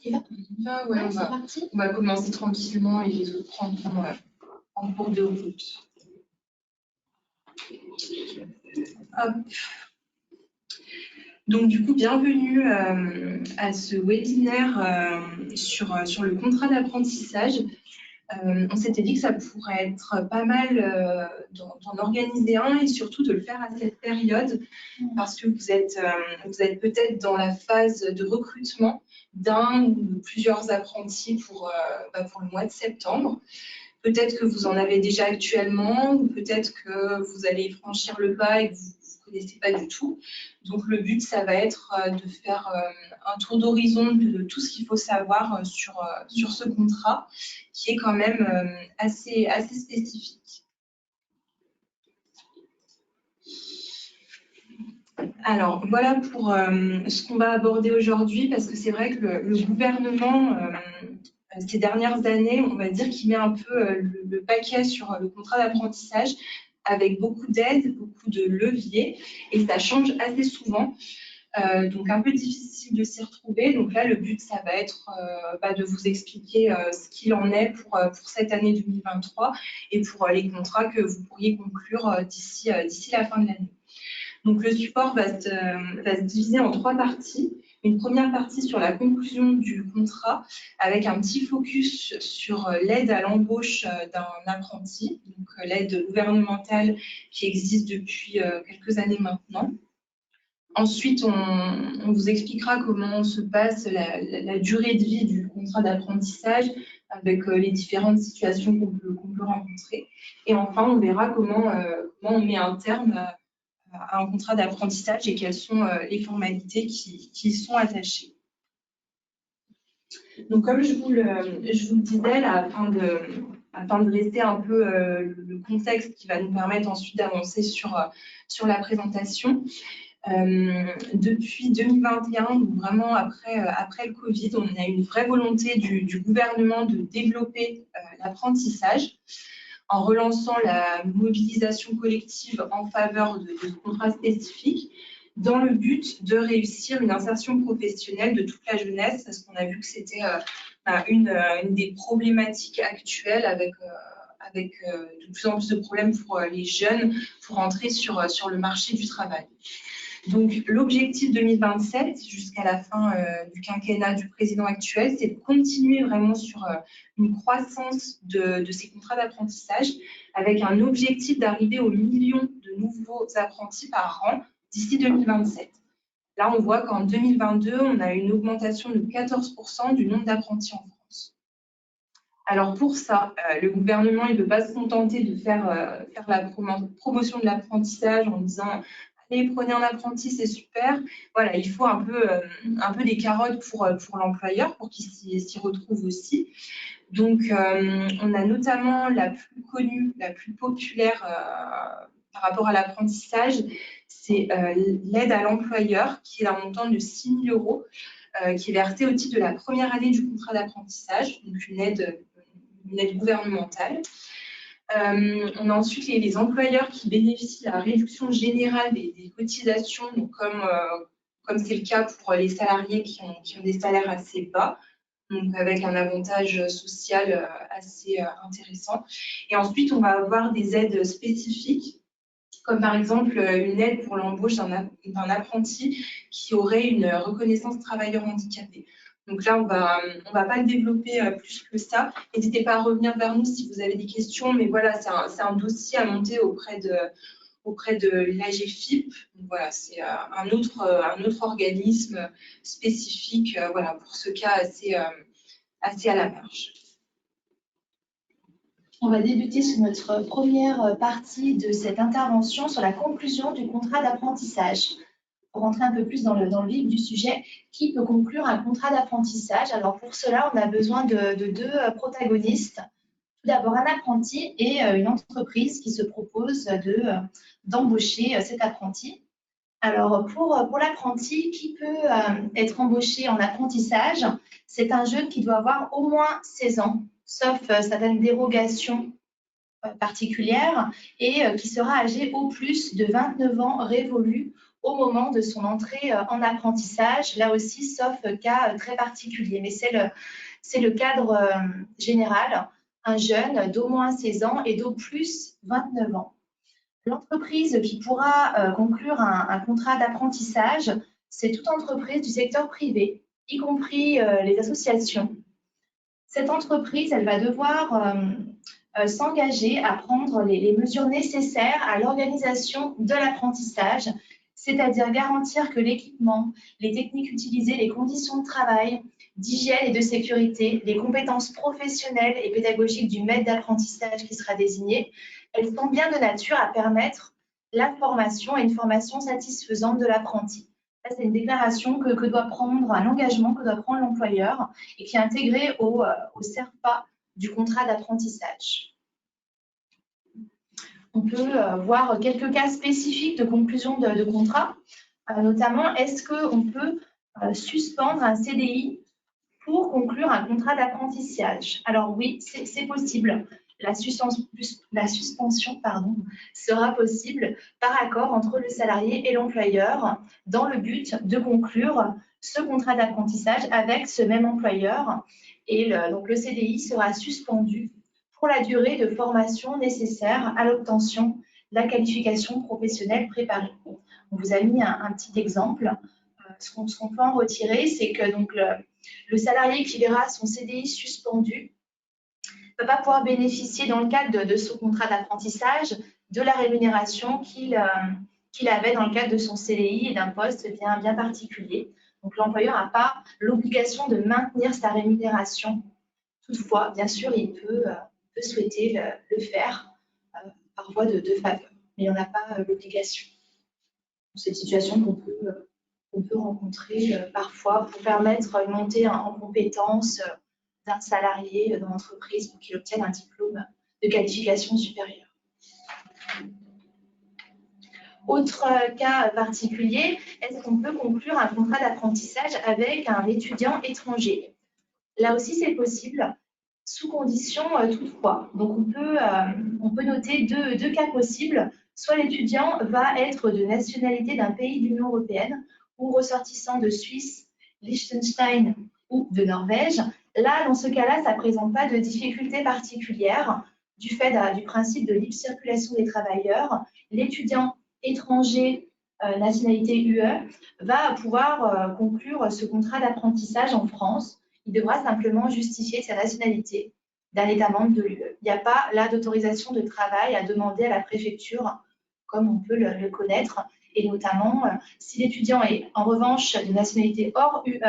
Ouais, on va commencer tranquillement et les autres prendront en cours de route. Hop. Donc du coup, bienvenue à ce webinaire sur le contrat d'apprentissage. On s'était dit que ça pourrait être pas mal d'en organiser un et surtout de le faire à cette période parce que vous êtes peut-être dans la phase de recrutement d'un ou de plusieurs apprentis pour le mois de septembre. Peut-être que vous en avez déjà actuellement ou peut-être que vous allez franchir le pas et que vous ne connaissez pas du tout. Donc le but, ça va être de faire un tour d'horizon de tout ce qu'il faut savoir sur ce contrat qui est quand même assez spécifique. Alors voilà pour ce qu'on va aborder aujourd'hui parce que c'est vrai que le gouvernement ces dernières années, on va dire qu'il met un peu le paquet sur le contrat d'apprentissage avec beaucoup d'aides, beaucoup de leviers, et ça change assez souvent. Donc un peu difficile de s'y retrouver. Donc là, le but, ça va être de vous expliquer ce qu'il en est pour cette année 2023 et pour les contrats que vous pourriez conclure d'ici la fin de l'année. Donc le support va se diviser en 3 parties. Une première partie sur la conclusion du contrat avec un petit focus sur l'aide à l'embauche d'un apprenti, donc l'aide gouvernementale qui existe depuis quelques années maintenant. Ensuite, on vous expliquera comment se passe la durée de vie du contrat d'apprentissage avec les différentes situations qu'on peut rencontrer. Et enfin, on verra comment on met un terme à un contrat d'apprentissage et quelles sont les formalités qui y sont attachées. Donc, comme je vous le disais, là, afin de rester un peu le contexte qui va nous permettre ensuite d'avancer sur la présentation, depuis 2021, vraiment après le Covid, on a une vraie volonté du gouvernement de développer l'apprentissage en relançant la mobilisation collective en faveur de contrats spécifiques dans le but de réussir une insertion professionnelle de toute la jeunesse, parce qu'on a vu que c'était une des problématiques actuelles avec de plus en plus de problèmes pour les jeunes pour entrer sur le marché du travail. Donc, l'objectif 2027, jusqu'à la fin du quinquennat du président actuel, c'est de continuer vraiment sur une croissance de ces contrats d'apprentissage avec un objectif d'arriver au million de nouveaux apprentis par an d'ici 2027. Là, on voit qu'en 2022, on a une augmentation de 14% du nombre d'apprentis en France. Alors pour ça, le gouvernement il ne veut pas se contenter de faire la promotion de l'apprentissage en disant allez, prenez un apprenti, c'est super. Voilà, il faut un peu des carottes pour l'employeur, pour qu'il s'y retrouve aussi. Donc, on a notamment la plus connue, la plus populaire par rapport à l'apprentissage, c'est l'aide à l'employeur, qui est d'un montant de 6 000 €, qui est versée au titre de la première année du contrat d'apprentissage, donc une aide gouvernementale. On a ensuite les employeurs qui bénéficient de la réduction générale des cotisations, donc comme c'est le cas pour les salariés qui ont des salaires assez bas, donc avec un avantage social assez intéressant. Et ensuite, on va avoir des aides spécifiques, comme par exemple une aide pour l'embauche d'un apprenti qui aurait une reconnaissance travailleur handicapé. Donc là, on va pas le développer plus que ça. N'hésitez pas à revenir vers nous si vous avez des questions, mais voilà, c'est un dossier à monter auprès de l'AGFIP. Voilà, c'est un autre organisme spécifique voilà, pour ce cas assez à la marge. On va débuter sur notre première partie de cette intervention sur la conclusion du contrat d'apprentissage. Pour rentrer un peu plus dans le vif du sujet, qui peut conclure un contrat d'apprentissage? Alors pour cela, on a besoin de 2 protagonistes. Tout d'abord un apprenti et une entreprise qui se propose d'embaucher cet apprenti. Alors pour l'apprenti, qui peut être embauché en apprentissage? C'est un jeune qui doit avoir au moins 16 ans, sauf certaines dérogations particulières, et qui sera âgé au plus de 29 ans révolus au moment de son entrée en apprentissage, là aussi, sauf cas très particulier. Mais c'est le cadre général, un jeune d'au moins 16 ans et d'au plus 29 ans. L'entreprise qui pourra conclure un contrat d'apprentissage, c'est toute entreprise du secteur privé, y compris les associations. Cette entreprise, elle va devoir s'engager à prendre les mesures nécessaires à l'organisation de l'apprentissage, c'est-à-dire garantir que l'équipement, les techniques utilisées, les conditions de travail, d'hygiène et de sécurité, les compétences professionnelles et pédagogiques du maître d'apprentissage qui sera désigné, elles sont bien de nature à permettre la formation et une formation satisfaisante de l'apprenti. C'est une déclaration que doit prendre, un engagement que doit prendre l'employeur et qui est intégré au CERPA du contrat d'apprentissage. On peut voir quelques cas spécifiques de conclusion de contrat, notamment est-ce qu'on peut suspendre un CDI pour conclure un contrat d'apprentissage? Alors oui, c'est possible. La suspension sera possible par accord entre le salarié et l'employeur dans le but de conclure ce contrat d'apprentissage avec ce même employeur. Et donc le CDI sera suspendu pour la durée de formation nécessaire à l'obtention de la qualification professionnelle préparée. On vous a mis un petit exemple. Ce qu'on peut en retirer, c'est que donc, le salarié qui verra son CDI suspendu ne va pas pouvoir bénéficier dans le cadre de son contrat d'apprentissage de la rémunération qu'il avait dans le cadre de son CDI et d'un poste bien particulier. Donc l'employeur n'a pas l'obligation de maintenir sa rémunération. Toutefois, bien sûr, il peut souhaiter le faire par voie de faveur, mais il n'en a pas l'obligation. C'est une situation qu'on peut rencontrer parfois pour permettre une montée en compétences d'un salarié dans l'entreprise pour qu'il obtienne un diplôme de qualification supérieure. Autre cas particulier, est-ce qu'on peut conclure un contrat d'apprentissage avec un étudiant étranger? Là aussi, c'est possible, sous condition toutefois. Donc, on peut noter deux cas possibles. Soit l'étudiant va être de nationalité d'un pays de l'Union européenne ou ressortissant de Suisse, Liechtenstein ou de Norvège. Là, dans ce cas-là, ça ne présente pas de difficultés particulières du fait du principe de libre circulation des travailleurs. L'étudiant étranger nationalité UE va pouvoir conclure ce contrat d'apprentissage en France. Il devra simplement justifier sa nationalité d'un État membre de l'UE. Il n'y a pas là d'autorisation de travail à demander à la préfecture, comme on peut le connaître, et notamment si l'étudiant est en revanche de nationalité hors UE,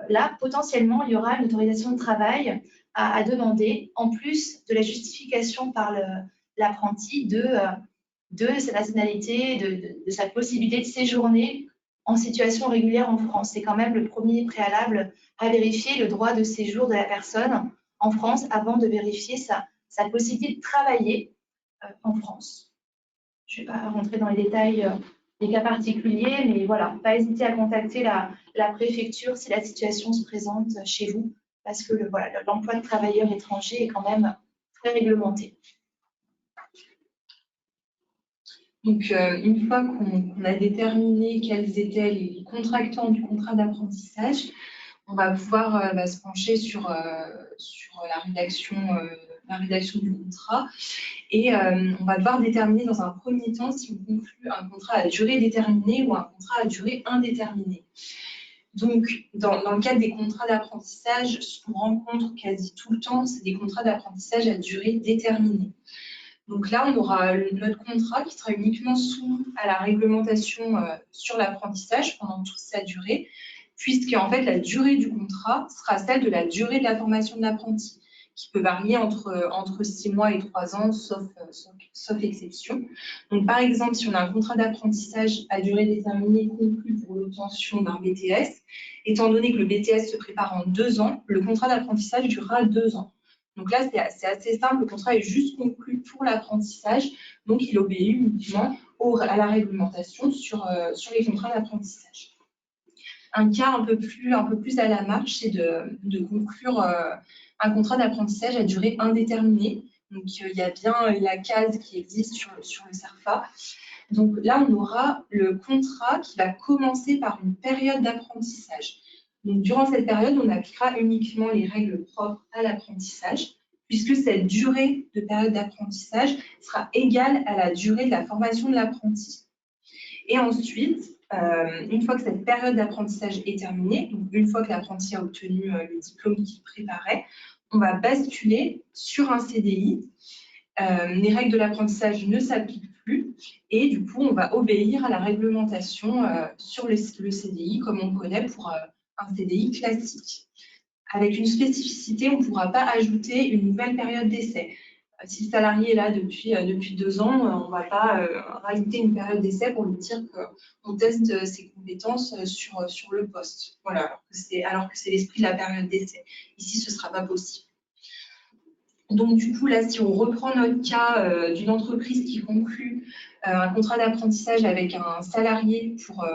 là potentiellement il y aura une autorisation de travail à demander, en plus de la justification par l'apprenti de sa nationalité, de sa possibilité de séjourner en situation régulière en France. C'est quand même le premier préalable à vérifier le droit de séjour de la personne en France avant de vérifier sa possibilité de travailler en France. Je ne vais pas rentrer dans les détails des cas particuliers, mais voilà, pas hésiter à contacter la préfecture si la situation se présente chez vous, parce que l'emploi de travailleurs étrangers est quand même très réglementé. Donc, une fois qu'on a déterminé quels étaient les contractants du contrat d'apprentissage, on va pouvoir se pencher sur la rédaction du contrat et on va devoir déterminer dans un premier temps si on conclut un contrat à durée déterminée ou un contrat à durée indéterminée. Donc, dans le cadre des contrats d'apprentissage, ce qu'on rencontre quasi tout le temps, c'est des contrats d'apprentissage à durée déterminée. Donc là, on aura notre contrat qui sera uniquement soumis à la réglementation sur l'apprentissage pendant toute sa durée, puisque en fait, la durée du contrat sera celle de la durée de la formation de l'apprenti, qui peut varier entre 6 mois et 3 ans, sauf exception. Donc, par exemple, si on a un contrat d'apprentissage à durée déterminée conclu pour l'obtention d'un BTS, étant donné que le BTS se prépare en 2 ans, le contrat d'apprentissage durera 2 ans. Donc là, c'est assez simple, le contrat est juste conclu pour l'apprentissage, donc il obéit uniquement à la réglementation sur les contrats d'apprentissage. Un cas un peu plus à la marge, c'est de conclure un contrat d'apprentissage à durée indéterminée. Donc il y a bien la case qui existe sur le CERFA. Donc là, on aura le contrat qui va commencer par une période d'apprentissage. Donc durant cette période, on appliquera uniquement les règles propres à l'apprentissage, puisque cette durée de période d'apprentissage sera égale à la durée de la formation de l'apprenti. Et ensuite, une fois que cette période d'apprentissage est terminée, donc une fois que l'apprenti a obtenu le diplôme qu'il préparait, on va basculer sur un CDI. Les règles de l'apprentissage ne s'appliquent plus et du coup, on va obéir à la réglementation sur le CDI, comme on connaît pour un CDI classique. Avec une spécificité, on ne pourra pas ajouter une nouvelle période d'essai. Si le salarié est là depuis 2 ans, on ne va pas rajouter une période d'essai pour lui dire qu'on teste ses compétences sur le poste. Voilà, alors que c'est l'esprit de la période d'essai. Ici, ce ne sera pas possible. Donc, du coup, là, si on reprend notre cas d'une entreprise qui conclut un contrat d'apprentissage avec un salarié pour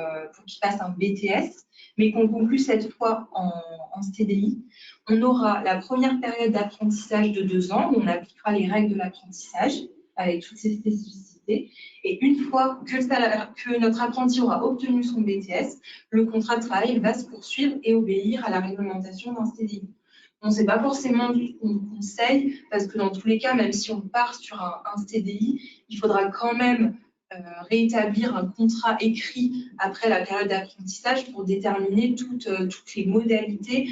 qu'il passe un BTS, mais qu'on conclut cette fois en CDI, on aura la première période d'apprentissage de 2 ans, où on appliquera les règles de l'apprentissage avec toutes ses spécificités. Et une fois que notre apprenti aura obtenu son BTS, le contrat de travail va se poursuivre et obéir à la réglementation d'un CDI. On ne sait pas forcément ce qu'on conseille, parce que dans tous les cas, même si on part sur un CDI, il faudra quand même rétablir un contrat écrit après la période d'apprentissage pour déterminer toutes les modalités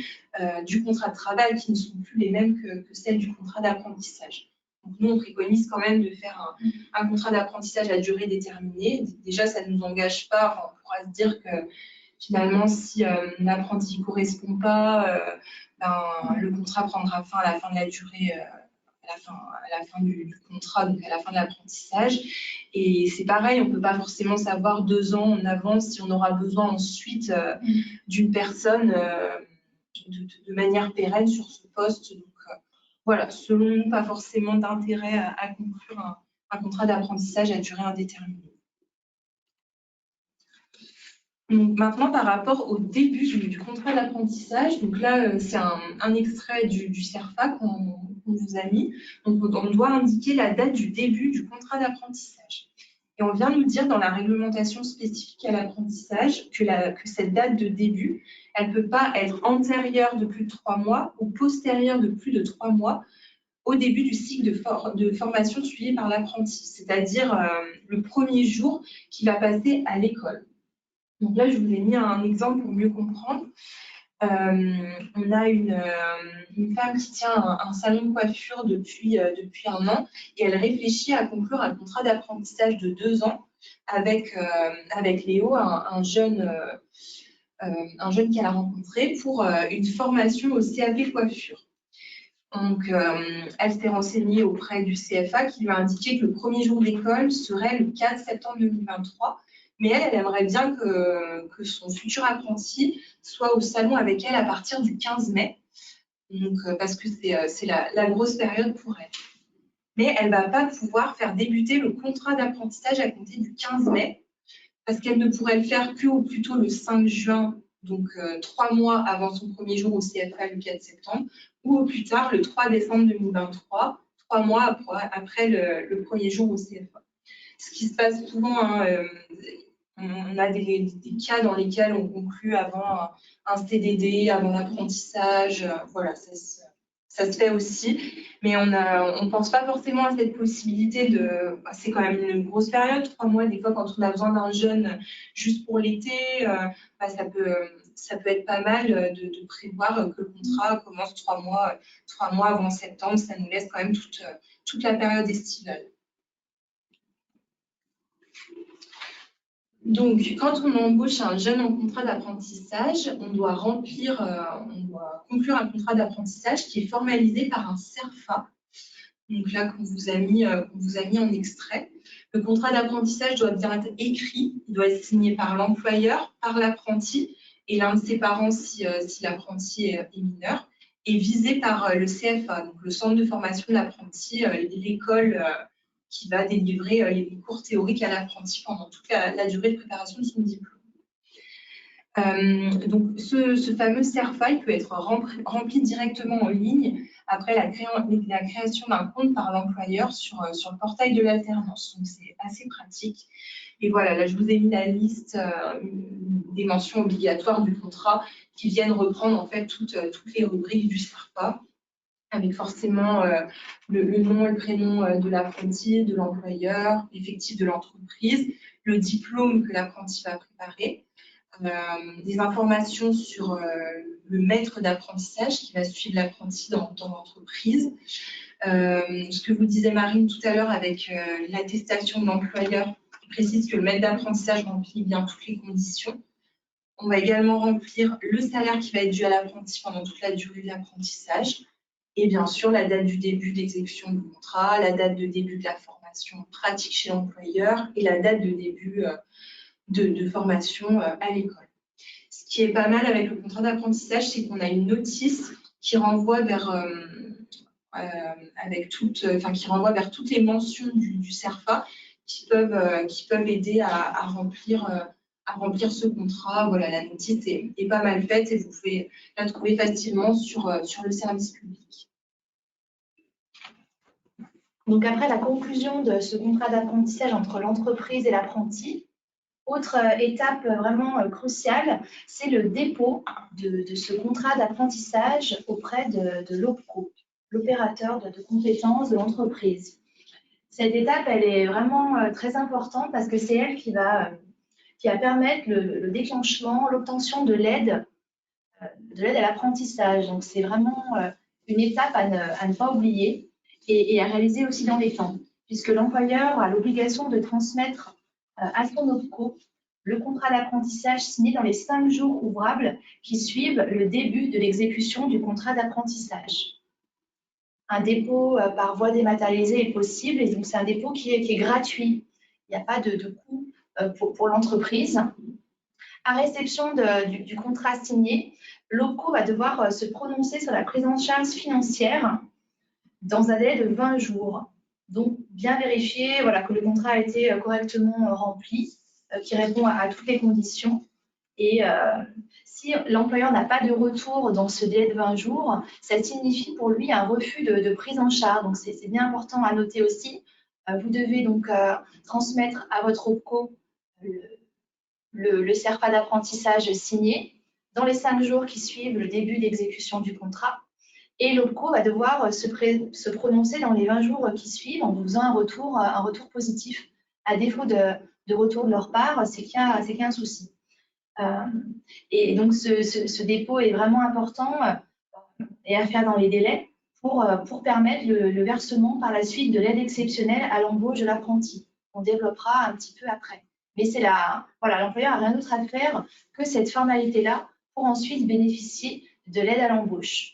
du contrat de travail qui ne sont plus les mêmes que celles du contrat d'apprentissage. Donc nous, on préconise quand même de faire un contrat d'apprentissage à durée déterminée. Déjà, ça ne nous engage pas. On pourra se dire que finalement, si l'apprenti ne correspond pas, le contrat prendra fin à la fin de la durée, à la fin du contrat, donc à la fin de l'apprentissage. Et c'est pareil, on ne peut pas forcément savoir 2 ans en avance si on aura besoin ensuite d'une personne de manière pérenne sur ce poste. Donc voilà, selon nous, pas forcément d'intérêt à conclure un contrat d'apprentissage à durée indéterminée. Donc maintenant, par rapport au début du contrat d'apprentissage, donc là, c'est un extrait du CERFA qu'on vous a mis. Donc, on doit indiquer la date du début du contrat d'apprentissage. Et on vient nous dire dans la réglementation spécifique à l'apprentissage que cette date de début, elle ne peut pas être antérieure de plus de 3 mois ou postérieure de plus de 3 mois au début du cycle de formation suivi par l'apprenti, c'est-à-dire le premier jour qu'il va passer à l'école. Donc là, je vous ai mis un exemple pour mieux comprendre. On a une femme qui tient un salon de coiffure depuis 1 an et elle réfléchit à conclure un contrat d'apprentissage de 2 ans avec Léo, un jeune qu'elle a rencontré pour une formation au CAP coiffure. Donc, elle s'est renseignée auprès du CFA qui lui a indiqué que le premier jour d'école serait le 4 septembre 2023. Mais elle aimerait bien que son futur apprenti soit au salon avec elle à partir du 15 mai, donc, parce que c'est la grosse période pour elle. Mais elle ne va pas pouvoir faire débuter le contrat d'apprentissage à compter du 15 mai, parce qu'elle ne pourrait le faire qu'au plus tôt le 5 juin, donc 3 mois avant son premier jour au CFA le 4 septembre, ou au plus tard le 3 décembre 2023, 3 mois après le premier jour au CFA. Ce qui se passe souvent, on a des cas dans lesquels on conclut avant un CDD, avant l'apprentissage, voilà, ça se fait aussi, mais on ne pense pas forcément à cette possibilité c'est quand même une grosse période, 3 mois, des fois quand on a besoin d'un jeune juste pour l'été, ça peut être pas mal de prévoir que le contrat commence 3 mois avant septembre, ça nous laisse quand même toute la période estivale. Donc, quand on embauche un jeune en contrat d'apprentissage, on doit conclure un contrat d'apprentissage qui est formalisé par un CERFA. Donc là, qu'on vous a mis en extrait. Le contrat d'apprentissage doit bien être écrit, il doit être signé par l'employeur, par l'apprenti et l'un de ses parents si l'apprenti est mineur, et visé par le CFA, donc le centre de formation de l'apprenti, l'école qui va délivrer les cours théoriques à l'apprenti pendant toute la durée de préparation de son diplôme. Donc, ce fameux CERFA, il peut être rempli directement en ligne après la création d'un compte par l'employeur sur le portail de l'alternance. Donc, c'est assez pratique. Et voilà, là, je vous ai mis la liste des mentions obligatoires du contrat qui viennent reprendre en fait toutes les rubriques du CERFA, avec forcément le nom et le prénom de l'apprenti, de l'employeur, l'effectif de l'entreprise, le diplôme que l'apprenti va préparer, des informations sur le maître d'apprentissage qui va suivre l'apprenti dans l'entreprise. Ce que vous disait Marine tout à l'heure avec l'attestation de l'employeur qui précise que le maître d'apprentissage remplit bien toutes les conditions. On va également remplir le salaire qui va être dû à l'apprenti pendant toute la durée de l'apprentissage et bien sûr la date du début d'exécution du contrat, la date de début de la formation pratique chez l'employeur et la date de début de formation à l'école. Ce qui est pas mal avec le contrat d'apprentissage, c'est qu'on a une notice qui renvoie vers, qui renvoie vers toutes les mentions du CERFA qui peuvent aider à remplir ce contrat. Voilà, la notice est pas mal faite et vous pouvez la trouver facilement sur le service public. Donc après la conclusion de ce contrat d'apprentissage entre l'entreprise et l'apprenti, autre étape vraiment cruciale, c'est le dépôt de ce contrat d'apprentissage auprès de l'OPCO, l'opérateur de compétences de l'entreprise. Cette étape, elle est vraiment très importante parce que c'est elle qui va permettre le déclenchement, l'obtention de l'aide à l'apprentissage. Donc c'est vraiment une étape à ne pas oublier et à réaliser aussi dans les temps, puisque l'employeur a l'obligation de transmettre à son OPCO le contrat d'apprentissage signé dans les 5 jours ouvrables qui suivent le début de l'exécution du contrat d'apprentissage. Un dépôt par voie dématérialisée est possible et donc c'est un dépôt qui est gratuit. Il n'y a pas de coût pour l'entreprise. À réception du contrat signé, l'OPCO va devoir se prononcer sur la prise en charge financière dans un délai de 20 jours. Donc, bien vérifier que le contrat a été correctement rempli, qui répond à toutes les conditions. Et si l'employeur n'a pas de retour dans ce délai de 20 jours, ça signifie pour lui un refus de prise en charge. Donc, c'est bien important à noter aussi. Vous devez donc transmettre à votre OPCO le CERFA d'apprentissage signé dans les 5 jours qui suivent le début d'exécution du contrat. Et l'OPCO va devoir se prononcer dans les 20 jours qui suivent en vous faisant un retour positif. À défaut de retour de leur part, c'est qu'il y a un souci. Et donc, ce dépôt est vraiment important et à faire dans les délais pour permettre le versement par la suite de l'aide exceptionnelle à l'embauche de l'apprenti. On développera un petit peu après. Mais c'est l'employeur n'a rien d'autre à faire que cette formalité-là pour ensuite bénéficier de l'aide à l'embauche.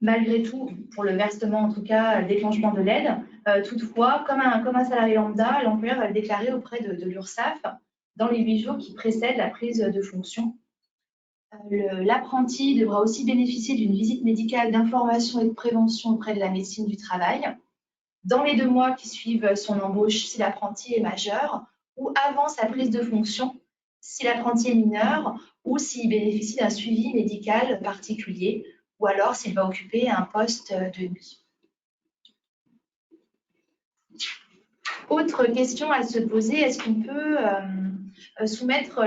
Malgré tout, pour le versement, en tout cas, le déclenchement de l'aide, toutefois, comme un salarié lambda, l'employeur va le déclarer auprès de l'URSSAF dans les 8 jours qui précèdent la prise de fonction. L'apprenti devra aussi bénéficier d'une visite médicale d'information et de prévention auprès de la médecine du travail dans les 2 mois qui suivent son embauche si l'apprenti est majeur ou avant sa prise de fonction si l'apprenti est mineur ou s'il bénéficie d'un suivi médical particulier ou alors s'il va occuper un poste de nuit. Autre question à se poser, est-ce qu'on peut soumettre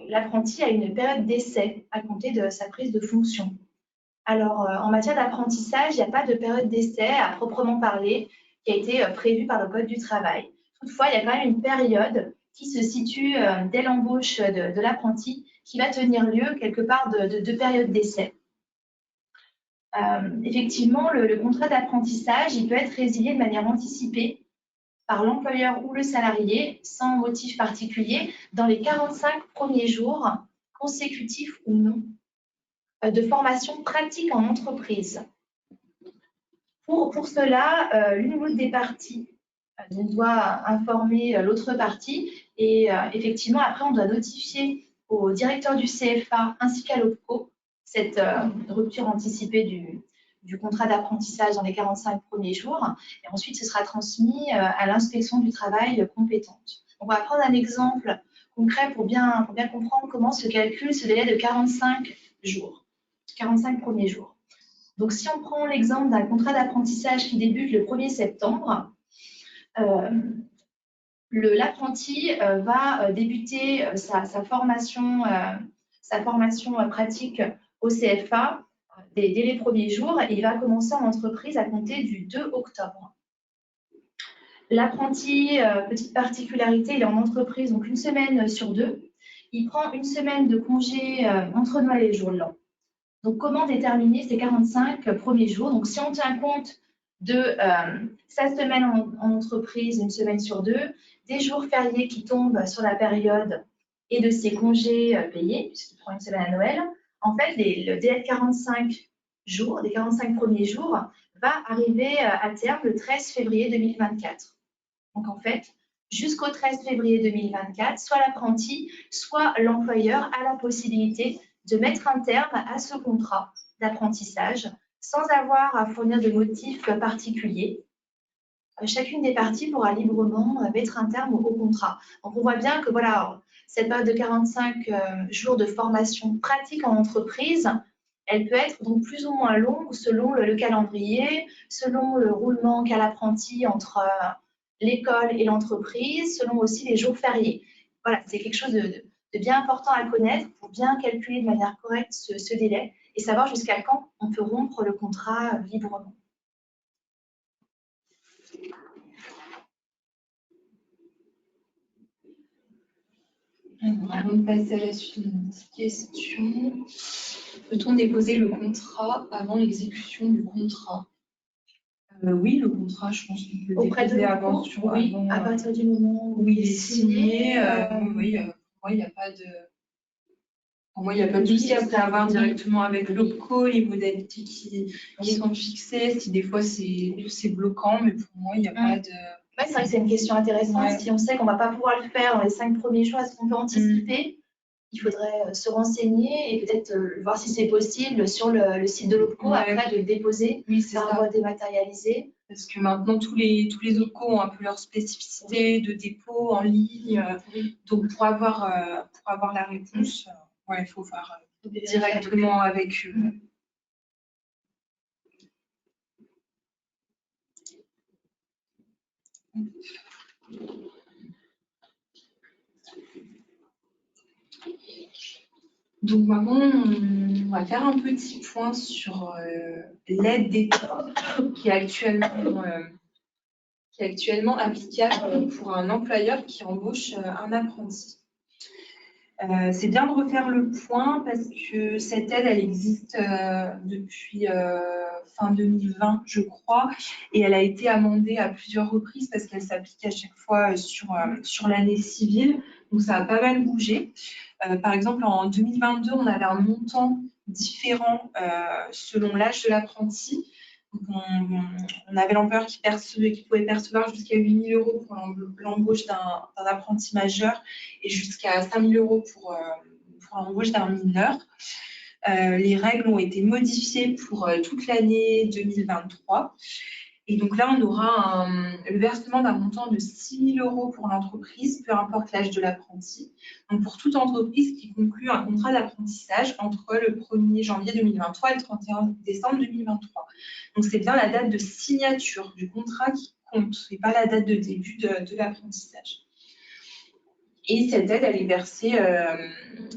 l'apprenti à une période d'essai à compter de sa prise de fonction? Alors, en matière d'apprentissage, il n'y a pas de période d'essai à proprement parler qui a été prévue par le Code du travail. Toutefois, il y a quand même une période qui se situe dès l'embauche de l'apprenti qui va tenir lieu quelque part de période d'essai. Effectivement, le contrat d'apprentissage, il peut être résilié de manière anticipée par l'employeur ou le salarié, sans motif particulier, dans les 45 premiers jours, consécutifs ou non, de formation pratique en entreprise. Pour cela, l'une des parties doit informer l'autre partie et effectivement, après, on doit notifier au directeur du CFA ainsi qu'à l'OPCO cette rupture anticipée du contrat d'apprentissage dans les 45 premiers jours. Et ensuite, ce sera transmis à l'inspection du travail compétente. On va prendre un exemple concret pour bien comprendre comment se calcule ce délai de 45 jours, 45 premiers jours. Donc, si on prend l'exemple d'un contrat d'apprentissage qui débute le 1er septembre, l'apprenti va débuter sa formation pratique au CFA dès les premiers jours et il va commencer en entreprise à compter du 2 octobre. L'apprenti, petite particularité, il est en entreprise donc une semaine sur 2. Il prend une semaine de congé entre Noël et le jour de l'an. Donc, comment déterminer ces 45 premiers jours? Donc, si on tient compte de sa semaine en entreprise, une semaine sur 2, des jours fériés qui tombent sur la période et de ses congés payés, puisqu'il prend une semaine à Noël, en fait, le délai de 45 jours, des 45 premiers jours, va arriver à terme le 13 février 2024. Donc, en fait, jusqu'au 13 février 2024, soit l'apprenti, soit l'employeur a la possibilité de mettre un terme à ce contrat d'apprentissage sans avoir à fournir de motifs particuliers. Chacune des parties pourra librement mettre un terme au contrat. Donc, on voit bien que voilà, cette période de 45 jours de formation pratique en entreprise, elle peut être donc plus ou moins longue selon le calendrier, selon le roulement qu'a l'apprenti entre l'école et l'entreprise, selon aussi les jours fériés. Voilà, c'est quelque chose de bien important à connaître pour bien calculer de manière correcte ce délai et savoir jusqu'à quand on peut rompre le contrat librement. Avant de passer à la suite, une petite question. Peut-on déposer le contrat avant l'exécution du contrat? Oui, le contrat, je pense qu'on peut le déposer avant. Oui, à partir du moment où il est signé. Oui, pour moi, il n'y a pas de... Pour moi, il n'y a pas de souci après avoir directement avec l'OPCO les modalités qui sont fixées. Si des fois c'est bloquant, mais pour moi, il n'y a pas de... Oui, c'est vrai que c'est une question intéressante. Ouais. Si on sait qu'on ne va pas pouvoir le faire dans les 5 premiers jours, est-ce qu'on peut anticiper? Il faudrait se renseigner et peut-être voir si c'est possible sur le site de l'OPCO après de le déposer par voie dématérialisée. Parce que maintenant, tous les OPCO ont un peu leur spécificité de dépôt en ligne. Donc, pour avoir la réponse, il faut faire directement avec eux. Donc maintenant, on va faire un petit point sur l'aide d'État qui est actuellement applicable pour un employeur qui embauche un apprenti. C'est bien de refaire le point parce que cette aide, elle existe depuis fin 2020, je crois, et elle a été amendée à plusieurs reprises parce qu'elle s'applique à chaque fois sur l'année civile. Donc, ça a pas mal bougé. Par exemple, en 2022, on avait un montant différent selon l'âge de l'apprenti. On avait l'employeur qui pouvait percevoir jusqu'à 8 000 € pour l'embauche d'un apprenti majeur et jusqu'à 5 000 € pour l'embauche d'un mineur. Les règles ont été modifiées pour toute l'année 2023. Et donc là, on aura le versement d'un montant de 6 000 € pour l'entreprise, peu importe l'âge de l'apprenti. Donc pour toute entreprise qui conclut un contrat d'apprentissage entre le 1er janvier 2023 et le 31 décembre 2023. Donc c'est bien la date de signature du contrat qui compte, et pas la date de début de l'apprentissage. Et cette aide, elle est versée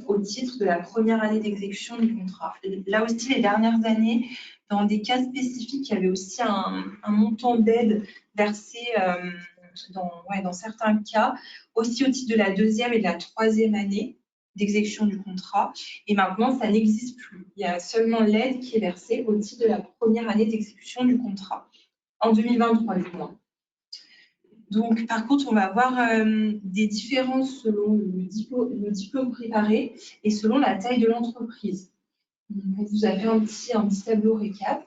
au titre de la première année d'exécution du contrat. Là aussi, les dernières années, dans des cas spécifiques, il y avait aussi un montant d'aide versé dans certains cas, aussi au titre de la deuxième et de la troisième année d'exécution du contrat. Et maintenant, ça n'existe plus. Il y a seulement l'aide qui est versée au titre de la première année d'exécution du contrat, en 2023 du moins. Donc, par contre, on va avoir des différences selon le diplôme préparé et selon la taille de l'entreprise. On vous a fait un petit tableau récap.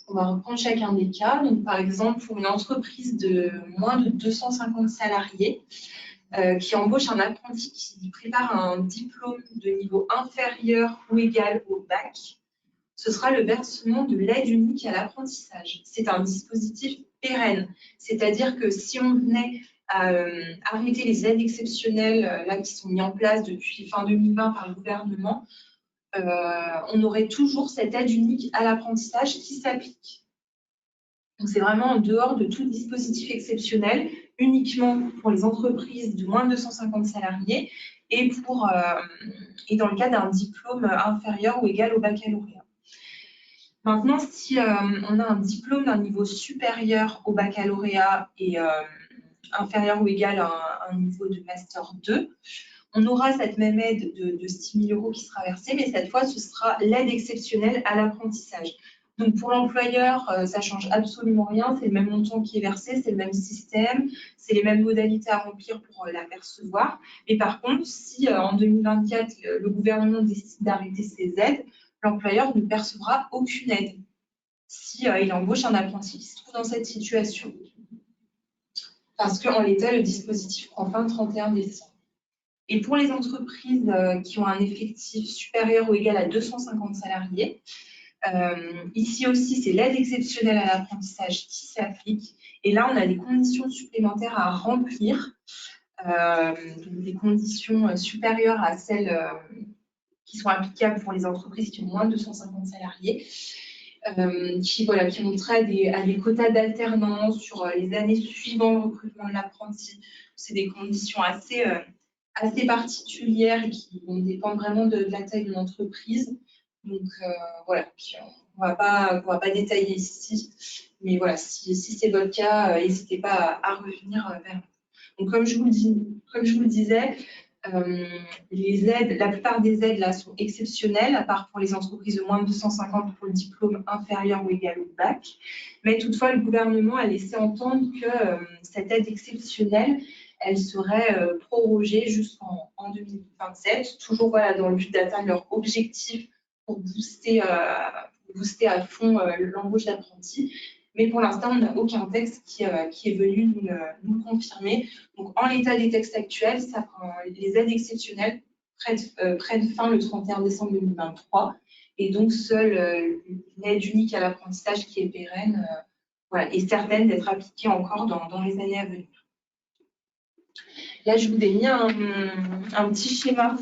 On va reprendre chacun des cas. Donc, par exemple, pour une entreprise de moins de 250 salariés qui embauche un apprenti qui prépare un diplôme de niveau inférieur ou égal au bac, ce sera le versement de l'aide unique à l'apprentissage. C'est un dispositif pérenne, c'est-à-dire que si on venait à arrêter les aides exceptionnelles là, qui sont mises en place depuis fin 2020 par le gouvernement, on aurait toujours cette aide unique à l'apprentissage qui s'applique. Donc, c'est vraiment en dehors de tout dispositif exceptionnel, uniquement pour les entreprises de moins de 250 salariés et dans le cas d'un diplôme inférieur ou égal au baccalauréat. Maintenant, si on a un diplôme d'un niveau supérieur au baccalauréat et inférieur ou égal à un niveau de Master 2, on aura cette même aide de 6 000 € qui sera versée, mais cette fois, ce sera l'aide exceptionnelle à l'apprentissage. Donc, pour l'employeur, ça ne change absolument rien. C'est le même montant qui est versé, c'est le même système, c'est les mêmes modalités à remplir pour l'apercevoir. Mais par contre, si en 2024, le gouvernement décide d'arrêter ces aides, l'employeur ne percevra aucune aide si il embauche un apprenti qui se trouve dans cette situation. Parce qu'en l'état, le dispositif prend fin le 31 décembre. Et pour les entreprises qui ont un effectif supérieur ou égal à 250 salariés, ici aussi, c'est l'aide exceptionnelle à l'apprentissage qui s'applique. Et là, on a des conditions supplémentaires à remplir, donc des conditions supérieures à celles qui sont applicables pour les entreprises qui ont moins de 250 salariés, qui ont trait à des quotas d'alternance sur les années suivant le recrutement de l'apprenti. C'est des conditions assez particulières qui vont dépendre vraiment de la taille de l'entreprise. Donc voilà, on va pas détailler ici, mais voilà, si c'est votre cas, n'hésitez pas à revenir vers nous. Donc comme je vous le disais, les aides, la plupart des aides là sont exceptionnelles, à part pour les entreprises de moins de 250 pour le diplôme inférieur ou égal au bac. Mais toutefois, le gouvernement a laissé entendre que cette aide exceptionnelle, elle serait prorogée jusqu'en 2027, toujours voilà, dans le but d'atteindre leur objectif pour booster à fond l'embauche d'apprentis. Mais pour l'instant, on n'a aucun texte qui est venu nous le confirmer. Donc, en l'état des textes actuels, les aides exceptionnelles prennent fin le 31 décembre 2023. Et donc, seule une aide unique à l'apprentissage qui est pérenne est certaine d'être appliquée encore dans les années à venir. Là, je vous ai mis un petit schéma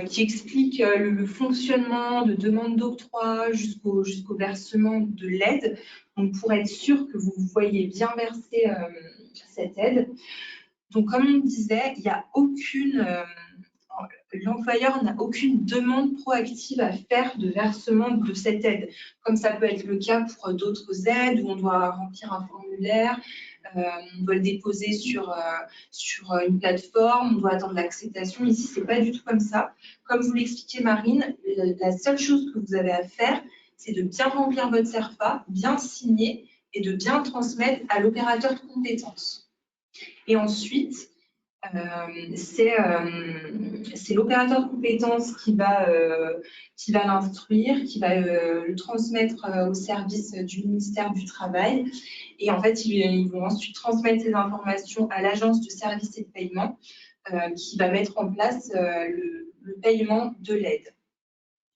qui explique le fonctionnement de demande d'octroi jusqu'au versement de l'aide. Donc, pour être sûr que vous voyez bien verser cette aide. Donc, comme on disait, il y a l'employeur n'a aucune demande proactive à faire de versement de cette aide, comme ça peut être le cas pour d'autres aides où on doit remplir un formulaire, on doit le déposer sur une plateforme, on doit attendre l'acceptation. Ici, ce n'est pas du tout comme ça. Comme vous l'expliquait Marine, la seule chose que vous avez à faire, c'est de bien remplir votre CERFA, bien signer et de bien transmettre à l'opérateur de compétences. Et ensuite, c'est l'opérateur de compétences qui va l'instruire, qui va le transmettre au service du ministère du Travail. Et en fait, ils vont ensuite transmettre ces informations à l'agence de services et de paiement qui va mettre en place le paiement de l'aide.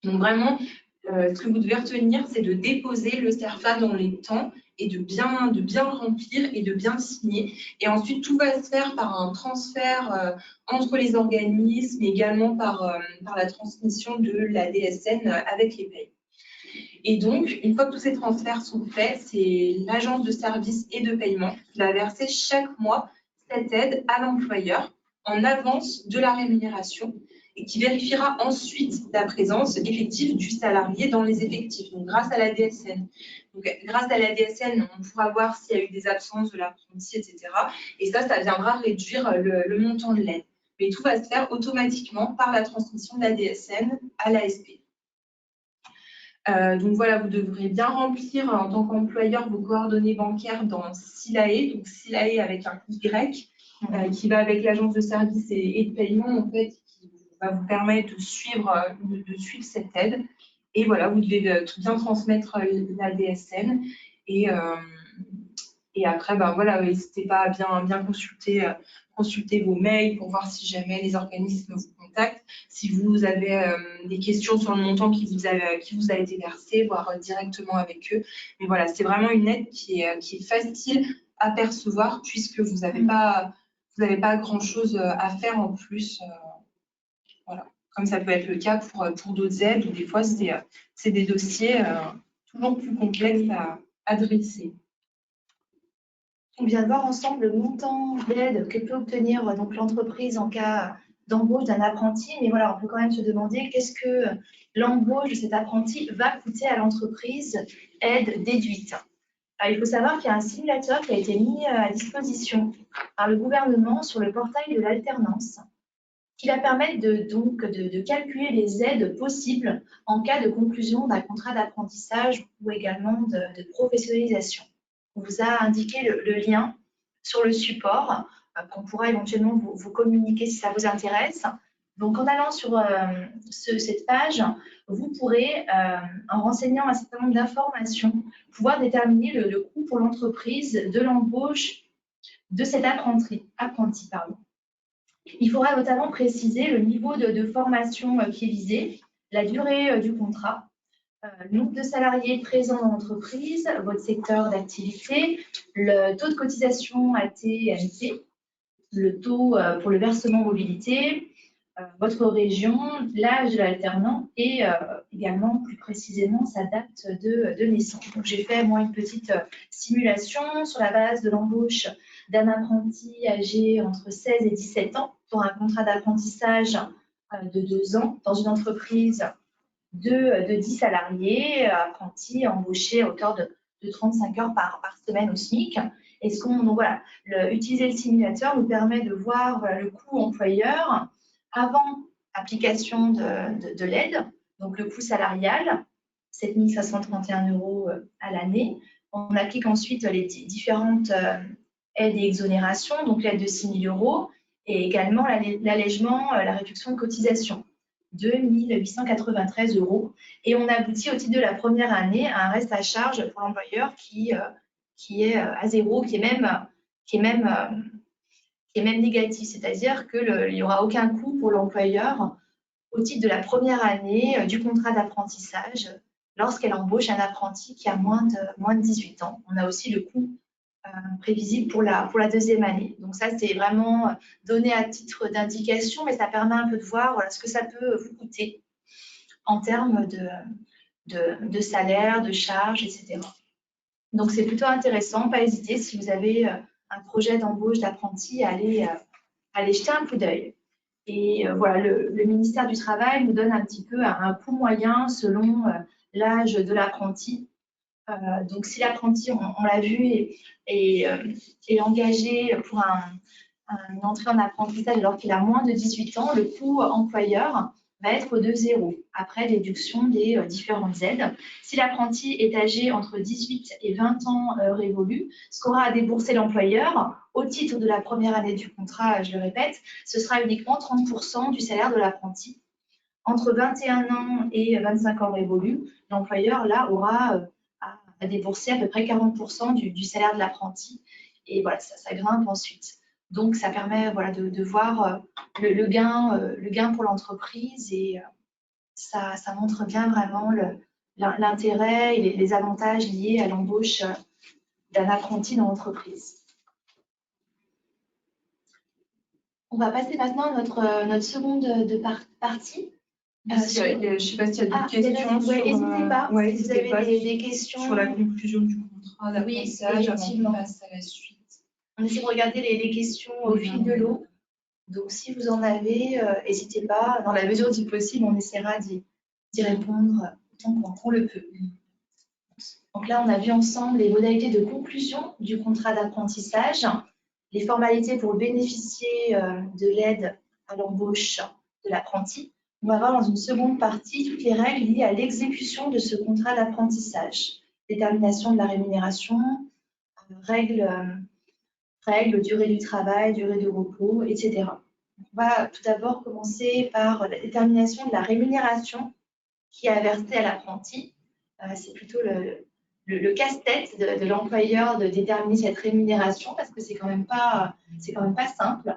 Donc vraiment, ce que vous devez retenir, c'est de déposer le CERFA dans les temps et de bien le remplir et de bien le signer. Et ensuite, tout va se faire par un transfert entre les organismes, mais également par la transmission de la DSN avec les payes. Et donc, une fois que tous ces transferts sont faits, c'est l'agence de services et de paiement qui va verser chaque mois cette aide à l'employeur en avance de la rémunération et qui vérifiera ensuite la présence effective du salarié dans les effectifs, donc grâce à la DSN. Donc, grâce à la DSN, on pourra voir s'il y a eu des absences de l'apprenti, etc. Et ça viendra réduire le montant de l'aide. Mais tout va se faire automatiquement par la transmission de la DSN à l'ASP. Donc voilà, vous devrez bien remplir en tant qu'employeur vos coordonnées bancaires dans SILAE, donc SILAE avec un Y, qui va avec l'agence de services et de paiement, en fait, qui va vous permettre de suivre cette aide. Et voilà, vous devez bien transmettre la DSN. Et après, voilà, n'hésitez pas à bien consulter vos mails pour voir si jamais les organismes vous contactent. Si vous avez des questions sur le montant qui vous a été versé, voir directement avec eux. Mais voilà, c'est vraiment une aide qui est facile à percevoir puisque vous n'avez pas vous n'avez pas grand-chose à faire en plus. Voilà. Comme ça peut être le cas pour d'autres aides, où des fois, c'est des dossiers toujours plus complexes à dresser. On vient de voir ensemble le montant d'aide que peut obtenir donc l'entreprise en cas d'embauche d'un apprenti. Mais voilà, on peut quand même se demander qu'est-ce que l'embauche de cet apprenti va coûter à l'entreprise, aide déduite. Alors, il faut savoir qu'il y a un simulateur qui a été mis à disposition par le gouvernement sur le portail de l'alternance, qui va permettre de calculer les aides possibles en cas de conclusion d'un contrat d'apprentissage ou également de professionnalisation. On vous a indiqué le lien sur le support qu'on pourra éventuellement vous communiquer si ça vous intéresse. Donc, en allant sur cette page, vous pourrez, en renseignant un certain nombre d'informations, pouvoir déterminer le coût pour l'entreprise de l'embauche de cet apprenti. Il faudra notamment préciser le niveau de formation qui est visé, la durée du contrat, le nombre de salariés présents dans l'entreprise, votre secteur d'activité, le taux de cotisation AT et AMT, le taux pour le versement mobilité, votre région, l'âge de l'alternant et également plus précisément sa date de naissance. Donc j'ai fait moi une petite simulation sur la base de l'embauche d'un apprenti âgé entre 16 et 17 ans pour un contrat d'apprentissage de 2 ans dans une entreprise de 10 salariés, apprentis embauchés à hauteur de 35 heures par semaine au SMIC. Et donc voilà, utiliser le simulateur nous permet de voir le coût employeur avant application de l'aide, donc le coût salarial, 7 531 € à l'année. On applique ensuite les différentes aides et exonérations, donc l'aide de 6 000 € et également l'allègement, la réduction de cotisation, 2 893 €. Et on aboutit au titre de la première année à un reste à charge pour l'employeur qui est à zéro, qui est même négatif, c'est-à-dire qu'il n'y aura aucun coût pour l'employeur au titre de la première année du contrat d'apprentissage lorsqu'elle embauche un apprenti qui a moins de 18 ans. On a aussi le coût prévisible pour la deuxième année. Donc ça, c'est vraiment donné à titre d'indication, mais ça permet un peu de voir voilà, ce que ça peut vous coûter en termes de salaire, de charges, etc. Donc c'est plutôt intéressant, pas hésiter si vous avez un projet d'embauche d'apprenti à aller jeter un coup d'œil. Et voilà, le ministère du Travail nous donne un petit peu un coût moyen selon l'âge de l'apprenti. Donc, si l'apprenti, on l'a vu, est engagé pour une entrée en apprentissage alors qu'il a moins de 18 ans, le coût employeur va être de 0 après déduction des différentes aides. Si l'apprenti est âgé entre 18 et 20 ans révolus, ce qu'aura à débourser l'employeur au titre de la première année du contrat, je le répète, ce sera uniquement 30% du salaire de l'apprenti. Entre 21 ans et 25 ans révolus, l'employeur là aura à débourser à peu près 40% du salaire de l'apprenti. Et voilà, ça grimpe ensuite. Donc, ça permet voilà, de voir le gain pour l'entreprise et ça montre bien vraiment l'intérêt et les avantages liés à l'embauche d'un apprenti dans l'entreprise. On va passer maintenant à notre seconde partie. Je ne sais pas s'il y a des questions. N'hésitez pas, si vous avez des questions. Sur la conclusion du contrat d'apprentissage, avant qu'on passe à la suite. On essaie de regarder les questions au fil de l'eau. Donc, si vous en avez, n'hésitez pas. Dans la mesure du possible, on essaiera d'y répondre autant qu'on le peut. Donc là, on a vu ensemble les modalités de conclusion du contrat d'apprentissage, les formalités pour bénéficier de l'aide à l'embauche de l'apprenti. On va voir dans une seconde partie toutes les règles liées à l'exécution de ce contrat d'apprentissage, détermination de la rémunération, règles, durée du travail, durée de repos, etc. On va tout d'abord commencer par la détermination de la rémunération qui est versée à l'apprenti. C'est plutôt le casse-tête de l'employeur de déterminer cette rémunération parce que c'est quand même pas simple.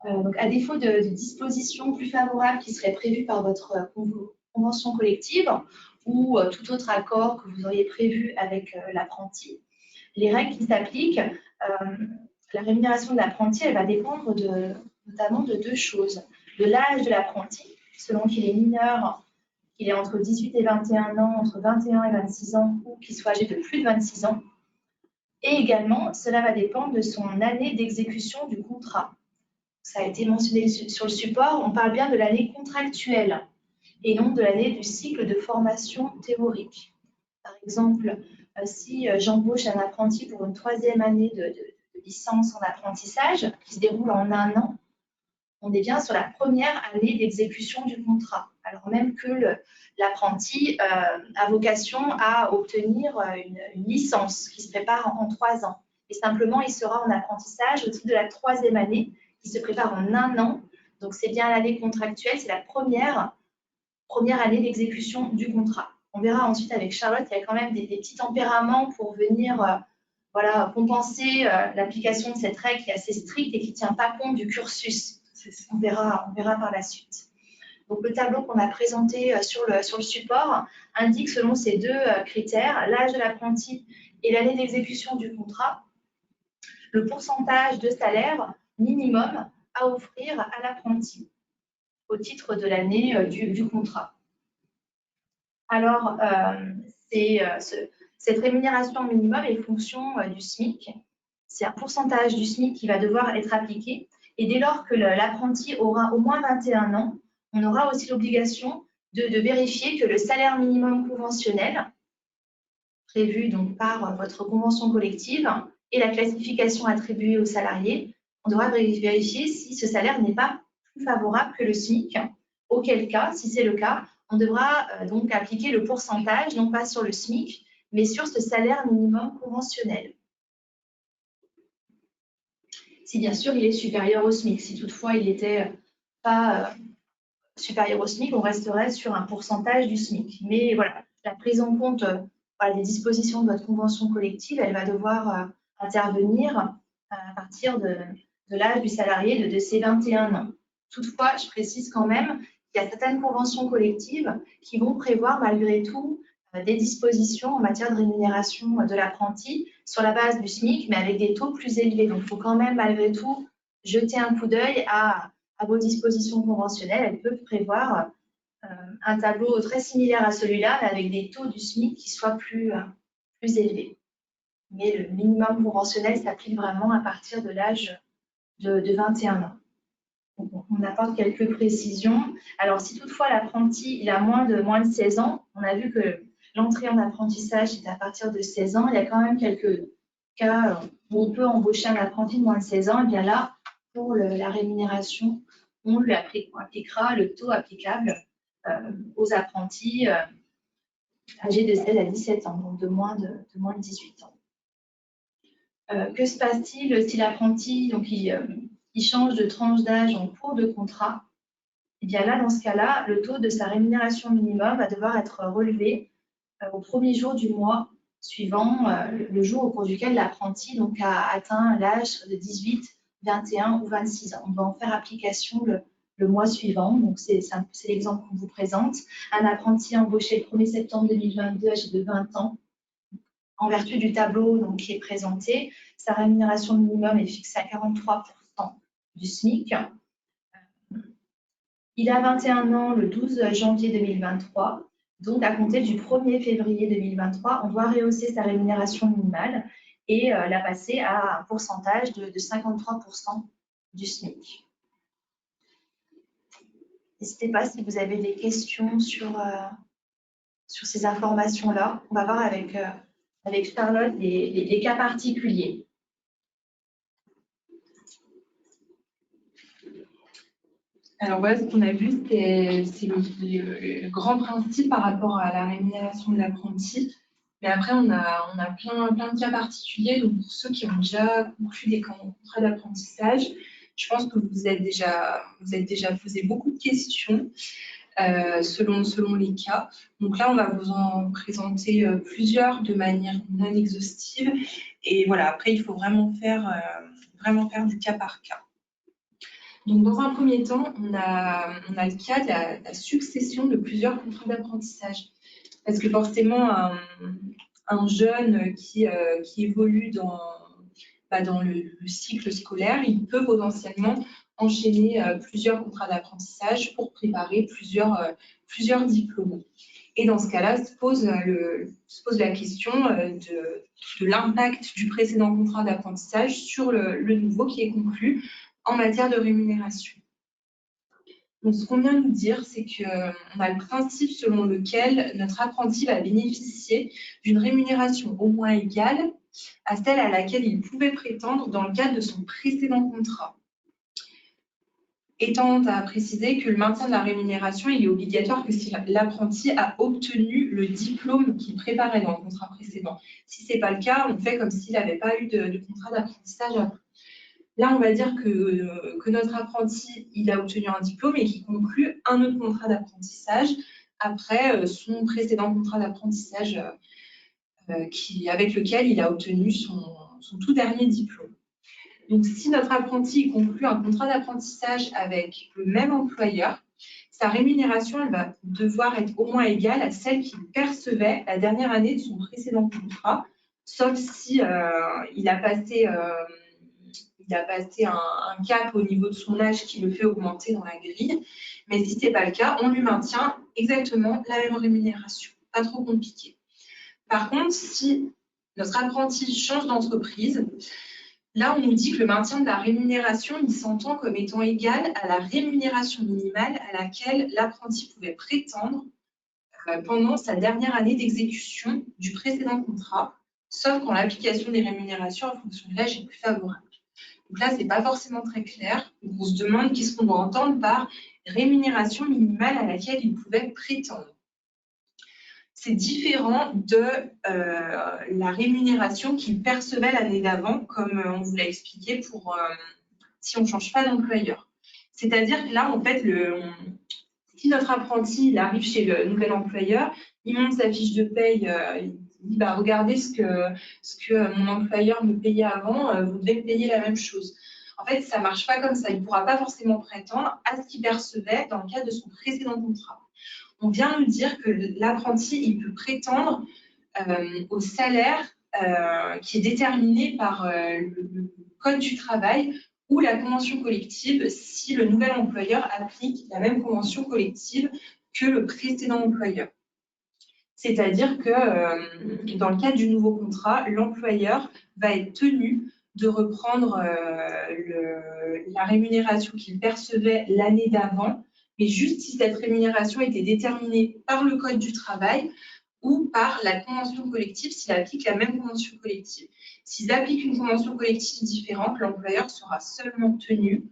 Donc, à défaut de dispositions plus favorables qui seraient prévues par votre convention collective ou tout autre accord que vous auriez prévu avec l'apprenti, les règles qui s'appliquent la rémunération de l'apprenti, elle va dépendre notamment de deux choses. De l'âge de l'apprenti, selon qu'il est mineur, qu'il est entre 18 et 21 ans, entre 21 et 26 ans, ou qu'il soit âgé de plus de 26 ans. Et également, cela va dépendre de son année d'exécution du contrat. Ça a été mentionné sur le support, on parle bien de l'année contractuelle et non de l'année du cycle de formation théorique. Par exemple, si j'embauche un apprenti pour une 3e année de licence en apprentissage qui se déroule en 1 an, on est bien sur la première année d'exécution du contrat, alors même que l'apprenti a vocation à obtenir une licence qui se prépare en 3 ans. Et simplement, il sera en apprentissage au titre de la 3e année qui se prépare en 1 an. Donc, c'est bien l'année contractuelle, c'est la première année d'exécution du contrat. On verra ensuite avec Charlotte, il y a quand même des petits tempéraments pour venir voilà, compenser l'application de cette règle qui est assez stricte et qui ne tient pas compte du cursus. On verra par la suite. Donc, le tableau qu'on a présenté sur le support indique selon ces deux critères, l'âge de l'apprenti et l'année d'exécution du contrat, le pourcentage de salaire minimum à offrir à l'apprenti au titre de l'année du contrat. Alors, cette rémunération minimum est fonction du SMIC. C'est un pourcentage du SMIC qui va devoir être appliqué. Et dès lors que l'apprenti aura au moins 21 ans, on aura aussi l'obligation de vérifier que le salaire minimum conventionnel, prévu donc par votre convention collective, et la classification attribuée aux salariés, on devra vérifier si ce salaire n'est pas plus favorable que le SMIC, auquel cas, si c'est le cas, on devra donc appliquer le pourcentage, non pas sur le SMIC, mais sur ce salaire minimum conventionnel. Si bien sûr il est supérieur au SMIC. Si toutefois il n'était pas supérieur au SMIC, on resterait sur un pourcentage du SMIC. Mais voilà, la prise en compte des dispositions de votre convention collective, elle va devoir intervenir à partir de l'âge du salarié de ses 21 ans. Toutefois, je précise quand même qu'il y a certaines conventions collectives qui vont prévoir malgré tout des dispositions en matière de rémunération de l'apprenti sur la base du SMIC, mais avec des taux plus élevés. Donc, il faut quand même malgré tout jeter un coup d'œil à vos dispositions conventionnelles. Elles peuvent prévoir un tableau très similaire à celui-là, mais avec des taux du SMIC qui soient plus élevés. Mais le minimum conventionnel s'applique vraiment à partir de l'âge de 21 ans. Donc, on apporte quelques précisions. Alors, si toutefois l'apprenti il a moins de 16 ans, on a vu que l'entrée en apprentissage est à partir de 16 ans. Il y a quand même quelques cas où on peut embaucher un apprenti de moins de 16 ans. Et bien là, pour la rémunération, on lui appliquera le taux applicable aux apprentis âgés de 16 à 17 ans, donc de moins de 18 ans. Que se passe-t-il si l'apprenti il change de tranche d'âge en cours de contrat? Et bien là, dans ce cas-là, le taux de sa rémunération minimum va devoir être relevé au premier jour du mois suivant le jour au cours duquel l'apprenti a atteint l'âge de 18, 21 ou 26 ans. On va en faire application le mois suivant. Donc, c'est l'exemple qu'on vous présente. Un apprenti embauché le 1er septembre 2022, âgé de 20 ans, en vertu du tableau qui est présenté, sa rémunération minimum est fixée à 43% du SMIC. Il a 21 ans le 12 janvier 2023. Donc, à compter du 1er février 2023, on doit rehausser sa rémunération minimale et la passer à un pourcentage de 53% du SMIC. N'hésitez pas si vous avez des questions sur ces informations-là. On va voir avec Charlotte les cas particuliers. Alors voilà, ce qu'on a vu, c'est le grand principe par rapport à la rémunération de l'apprenti. Mais après, on a plein de cas particuliers. Donc, pour ceux qui ont déjà conclu des contrats d'apprentissage, je pense que vous êtes déjà posé beaucoup de questions selon les cas. Donc là, on va vous en présenter plusieurs de manière non exhaustive. Et voilà, après, il faut vraiment faire du cas par cas. Donc, dans un premier temps, on a le cas de la succession de plusieurs contrats d'apprentissage. Parce que forcément, un jeune qui évolue dans le cycle scolaire, il peut potentiellement enchaîner plusieurs contrats d'apprentissage pour préparer plusieurs diplômes. Et dans ce cas-là, se pose la question de l'impact du précédent contrat d'apprentissage sur le nouveau qui est conclu en matière de rémunération. Donc, ce qu'on vient de nous dire, c'est qu'on a le principe selon lequel notre apprenti va bénéficier d'une rémunération au moins égale à celle à laquelle il pouvait prétendre dans le cadre de son précédent contrat. Étant à préciser que le maintien de la rémunération il est obligatoire que si l'apprenti a obtenu le diplôme qu'il préparait dans le contrat précédent. Si ce n'est pas le cas, on fait comme s'il n'avait pas eu de contrat d'apprentissage après. Là, on va dire que notre apprenti, il a obtenu un diplôme et qu'il conclut un autre contrat d'apprentissage après son précédent contrat d'apprentissage avec lequel il a obtenu son tout dernier diplôme. Donc, si notre apprenti conclut un contrat d'apprentissage avec le même employeur, sa rémunération elle va devoir être au moins égale à celle qu'il percevait la dernière année de son précédent contrat, sauf si il a passé un cap au niveau de son âge qui le fait augmenter dans la grille. Mais si ce n'est pas le cas, on lui maintient exactement la même rémunération. Pas trop compliqué. Par contre, si notre apprenti change d'entreprise, là, on nous dit que le maintien de la rémunération, il s'entend comme étant égal à la rémunération minimale à laquelle l'apprenti pouvait prétendre pendant sa dernière année d'exécution du précédent contrat, sauf quand l'application des rémunérations en fonction de l'âge est plus favorable. Donc là, ce n'est pas forcément très clair. Donc on se demande qu'est-ce qu'on doit entendre par rémunération minimale à laquelle il pouvait prétendre. C'est différent de la rémunération qu'il percevait l'année d'avant, comme on vous l'a expliqué si on ne change pas d'employeur. C'est-à-dire que là, en fait, si notre apprenti il arrive chez le nouvel employeur, il monte sa fiche de paye, il dit regardez ce que mon employeur me payait avant, vous devez me payer la même chose. En fait, ça ne marche pas comme ça. Il ne pourra pas forcément prétendre à ce qu'il percevait dans le cadre de son précédent contrat. On vient nous dire que l'apprenti il peut prétendre au salaire qui est déterminé par le Code du travail ou la convention collective si le nouvel employeur applique la même convention collective que le précédent employeur. C'est-à-dire que dans le cadre du nouveau contrat, l'employeur va être tenu de reprendre la rémunération qu'il percevait l'année d'avant, mais juste si cette rémunération était déterminée par le Code du travail ou par la convention collective s'il applique la même convention collective. S'ils appliquent une convention collective différente, l'employeur sera seulement tenu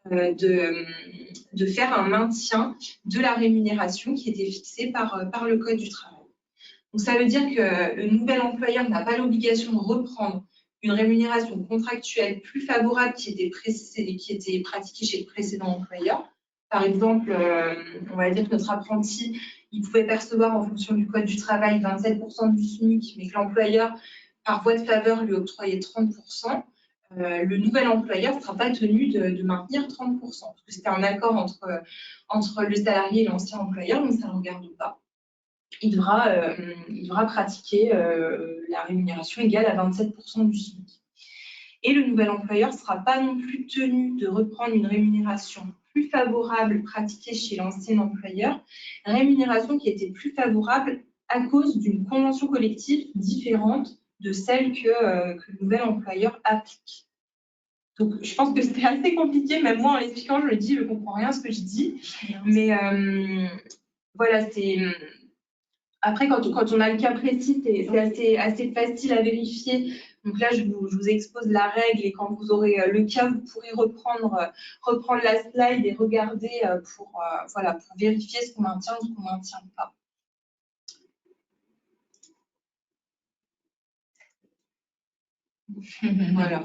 de faire un maintien de la rémunération qui était fixée par le Code du travail. Donc, ça veut dire que le nouvel employeur n'a pas l'obligation de reprendre une rémunération contractuelle plus favorable qui était pratiquée chez le précédent employeur. Par exemple, on va dire que notre apprenti, il pouvait percevoir en fonction du Code du travail 27% du SMIC, mais que l'employeur, par voie de faveur, lui octroyait 30%. Le nouvel employeur ne sera pas tenu de maintenir 30%, parce que c'était un accord entre le salarié et l'ancien employeur, donc ça ne regarde pas. Il devra pratiquer la rémunération égale à 27% du SMIC. Et le nouvel employeur ne sera pas non plus tenu de reprendre une rémunération plus favorable pratiquée chez l'ancien employeur, rémunération qui était plus favorable à cause d'une convention collective différente de celle que le nouvel employeur applique. Donc, je pense que c'était assez compliqué, même moi en l'expliquant, je le dis, je ne comprends rien à ce que je dis. Mais voilà, c'est... Après, quand on a le cas précis, c'est assez facile à vérifier. Donc là, je vous expose la règle et quand vous aurez le cas, vous pourrez reprendre la slide et regarder pour vérifier ce qu'on maintient ou ce qu'on ne maintient pas. Voilà.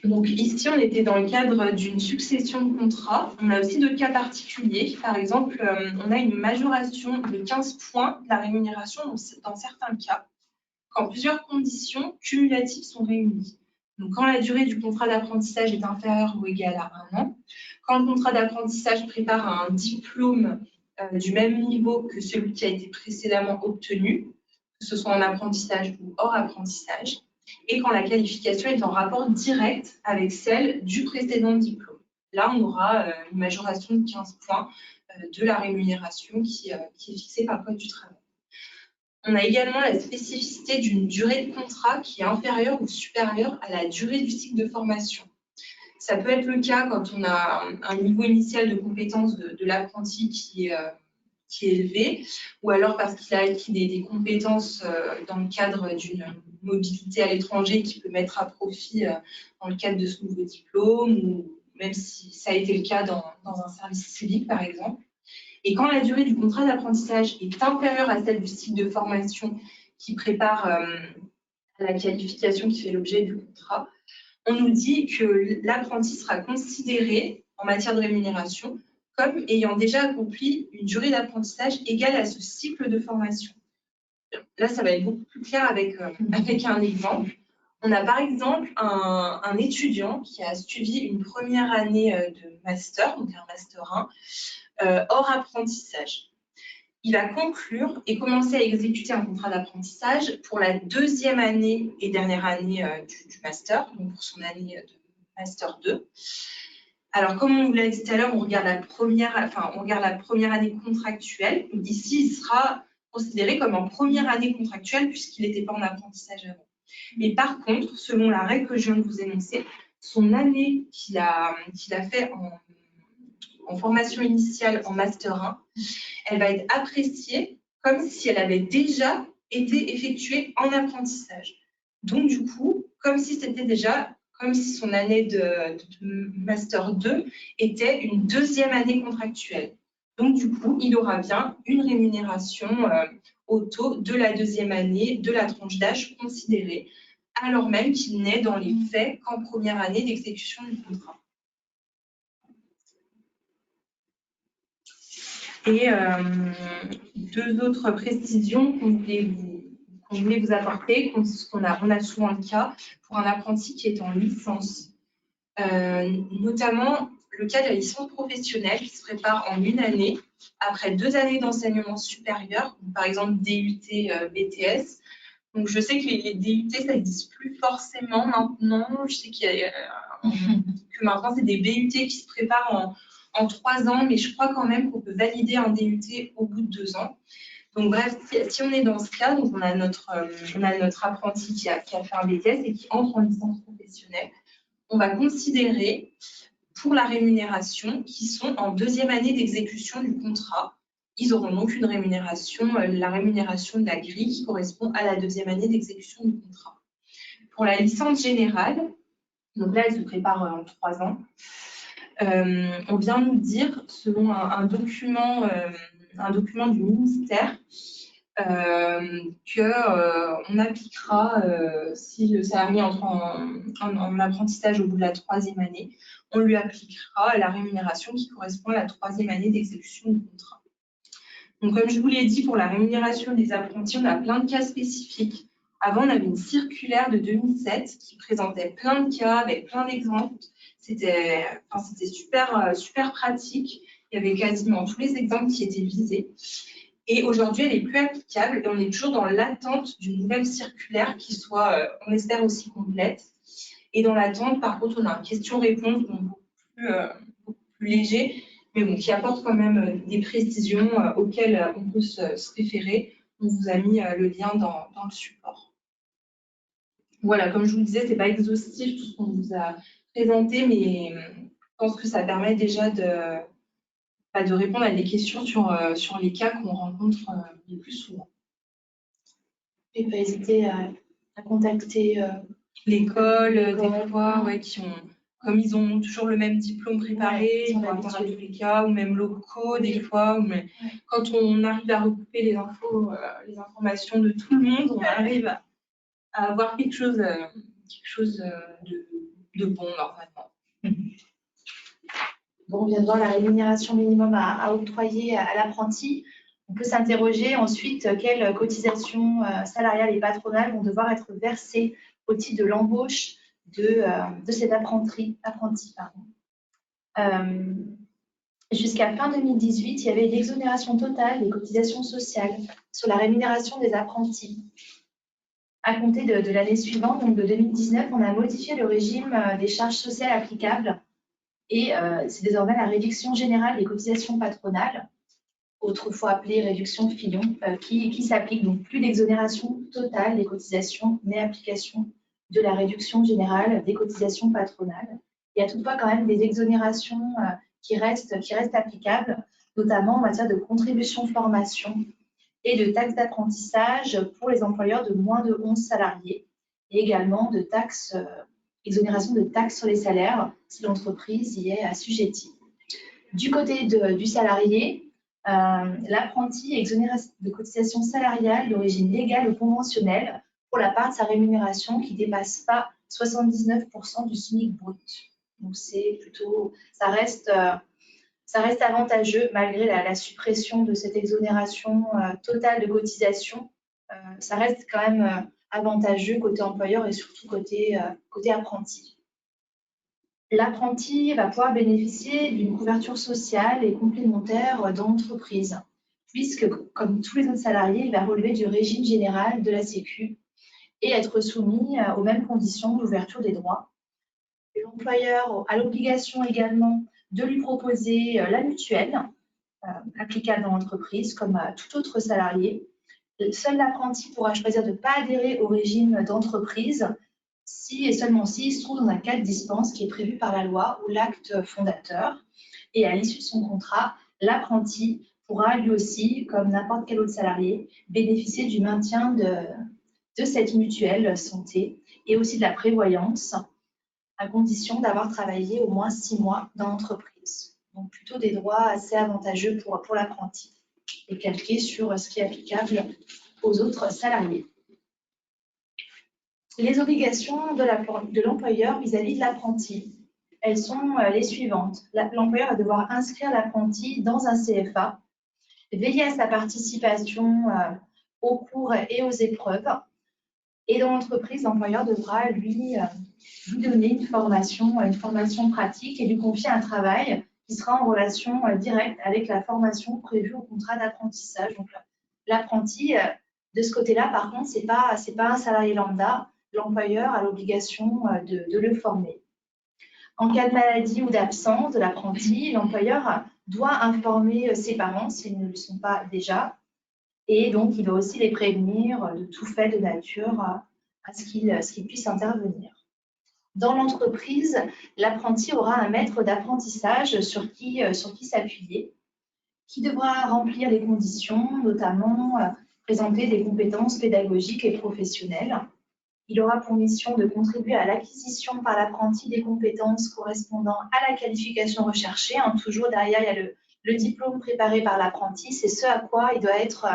Donc ici, on était dans le cadre d'une succession de contrats. On a aussi d'autres cas particuliers. Par exemple, on a une majoration de 15 points de la rémunération dans certains cas, quand plusieurs conditions cumulatives sont réunies. Donc quand la durée du contrat d'apprentissage est inférieure ou égale à 1 an, quand le contrat d'apprentissage prépare à un diplôme du même niveau que celui qui a été précédemment obtenu, que ce soit en apprentissage ou hors apprentissage, et quand la qualification est en rapport direct avec celle du précédent diplôme. Là, on aura une majoration de 15 points de la rémunération qui est fixée par le Code du travail. On a également la spécificité d'une durée de contrat qui est inférieure ou supérieure à la durée du cycle de formation. Ça peut être le cas quand on a un niveau initial de compétences de l'apprenti qui est élevé, ou alors parce qu'il a acquis des compétences dans le cadre d'une mobilité à l'étranger qui peut mettre à profit dans le cadre de ce nouveau diplôme, ou même si ça a été le cas dans un service civique, par exemple. Et quand la durée du contrat d'apprentissage est inférieure à celle du cycle de formation qui prépare à la qualification qui fait l'objet du contrat, on nous dit que l'apprenti sera considéré en matière de rémunération comme ayant déjà accompli une durée d'apprentissage égale à ce cycle de formation. Là, ça va être beaucoup plus clair avec un exemple. On a par exemple un étudiant qui a suivi une première année de master, donc un master 1, hors apprentissage. Il va conclure et commencer à exécuter un contrat d'apprentissage pour la deuxième année et dernière année du master, donc pour son année de master 2. Alors, comme on vous l'a dit tout à l'heure, on regarde la première année contractuelle. Donc, ici, il sera considéré comme en première année contractuelle puisqu'il n'était pas en apprentissage avant. Mais par contre, selon la règle que je viens de vous énoncer, son année qu'il a fait en formation initiale en master 1, elle va être appréciée comme si elle avait déjà été effectuée en apprentissage. Donc, du coup, comme si son année de Master 2 était une deuxième année contractuelle. Donc, du coup, il aura bien une rémunération au taux de la deuxième année de la tranche d'âge considérée, alors même qu'il n'est dans les faits qu'en première année d'exécution du contrat. Et deux autres précisions qu'on voulait vous apporter, on a souvent le cas pour un apprenti qui est en licence, notamment le cas de la licence professionnelle qui se prépare en une année, après 2 années d'enseignement supérieur, par exemple DUT, BTS. Donc je sais que les DUT, ça n'existe plus forcément maintenant. Je sais que maintenant, c'est des BUT qui se préparent en 3 ans, mais je crois quand même qu'on peut valider un DUT au bout de 2 ans. Donc bref, si on est dans ce cas, donc on a notre apprenti qui a fait un BTS et qui entre en licence professionnelle, on va considérer pour la rémunération qui sont en deuxième année d'exécution du contrat. Ils auront donc une rémunération, la rémunération de la grille qui correspond à la deuxième année d'exécution du contrat. Pour la licence générale, donc là, elle se prépare en 3 ans. On vient nous dire, selon un document du ministère, qu'on appliquera, si le salarié entre en apprentissage au bout de la 3e année, on lui appliquera la rémunération qui correspond à la 3e année d'exécution du contrat. Donc, comme je vous l'ai dit, pour la rémunération des apprentis, on a plein de cas spécifiques. Avant, on avait une circulaire de 2007 qui présentait plein de cas avec plein d'exemples. C'était super pratique. Il y avait quasiment tous les exemples qui étaient visés. Et aujourd'hui, elle n'est plus applicable et on est toujours dans l'attente d'une nouvelle circulaire qui soit, on espère, aussi complète. Et dans l'attente, par contre, on a un question-réponse beaucoup plus léger, mais bon, qui apporte quand même des précisions auxquelles on peut se référer. On vous a mis le lien dans le support. Voilà, comme je vous le disais, ce n'est pas exhaustif tout ce qu'on vous a présenté, mais je pense que ça permet déjà de répondre à des questions sur les cas qu'on rencontre le plus souvent. Et pas hésiter à contacter l'école, des fois, comme ils ont toujours le même diplôme préparé, ils vont avoir tous les cas, ou même locaux, des fois. Quand on arrive à recouper les informations de tout le monde, on arrive à avoir quelque chose de bon, normalement. Bon, on vient de voir la rémunération minimum à octroyer à l'apprenti. On peut s'interroger ensuite quelles cotisations salariales et patronales vont devoir être versées au titre de l'embauche de cet apprenti. Jusqu'à fin 2018, il y avait une exonération totale des cotisations sociales sur la rémunération des apprentis. À compter de l'année suivante, donc de 2019, on a modifié le régime des charges sociales applicables et c'est désormais la réduction générale des cotisations patronales, autrefois appelée réduction Fillon, qui s'applique. Donc plus d'exonération totale des cotisations, mais application de la réduction générale des cotisations patronales. Il y a toutefois quand même des exonérations qui restent applicables, notamment en matière de contribution formation et de taxes d'apprentissage pour les employeurs de moins de 11 salariés, et également de taxes, exonération de taxes sur les salaires si l'entreprise y est assujettie. Du côté du salarié, l'apprenti est exonéré de cotisations salariales d'origine légale ou conventionnelle pour la part de sa rémunération qui ne dépasse pas 79% du SMIC brut. Donc c'est plutôt, ça reste avantageux malgré la suppression de cette exonération totale de cotisation. Ça reste quand même avantageux côté employeur et surtout côté apprenti. L'apprenti va pouvoir bénéficier d'une couverture sociale et complémentaire dans l'entreprise, puisque, comme tous les autres salariés, il va relever du régime général de la Sécu et être soumis aux mêmes conditions d'ouverture des droits. L'employeur a l'obligation également de lui proposer la mutuelle applicable dans l'entreprise, comme à tout autre salarié. Seul l'apprenti pourra choisir de ne pas adhérer au régime d'entreprise si et seulement si il se trouve dans un cas de dispense qui est prévu par la loi ou l'acte fondateur. Et à l'issue de son contrat, l'apprenti pourra lui aussi, comme n'importe quel autre salarié, bénéficier du maintien de cette mutuelle santé et aussi de la prévoyance, à condition d'avoir travaillé au moins 6 mois dans l'entreprise. Donc plutôt des droits assez avantageux pour l'apprenti et calqués sur ce qui est applicable aux autres salariés. Les obligations de l'employeur vis-à-vis de l'apprenti, elles sont les suivantes. L'employeur va devoir inscrire l'apprenti dans un CFA, veiller à sa participation aux cours et aux épreuves. Et dans l'entreprise, l'employeur devra lui donner une formation pratique et lui confier un travail qui sera en relation directe avec la formation prévue au contrat d'apprentissage. Donc l'apprenti, de ce côté-là, par contre, c'est pas un salarié lambda. L'employeur a l'obligation de le former. En cas de maladie ou d'absence de l'apprenti, l'employeur doit informer ses parents s'ils ne le sont pas déjà. Et donc, il doit aussi les prévenir de tout fait de nature à ce qu'ils puissent intervenir. Dans l'entreprise, l'apprenti aura un maître d'apprentissage sur qui s'appuyer, qui devra remplir les conditions, notamment présenter des compétences pédagogiques et professionnelles. Il aura pour mission de contribuer à l'acquisition par l'apprenti des compétences correspondant à la qualification recherchée. Toujours derrière, il y a le diplôme préparé par l'apprenti. C'est ce à quoi il doit être,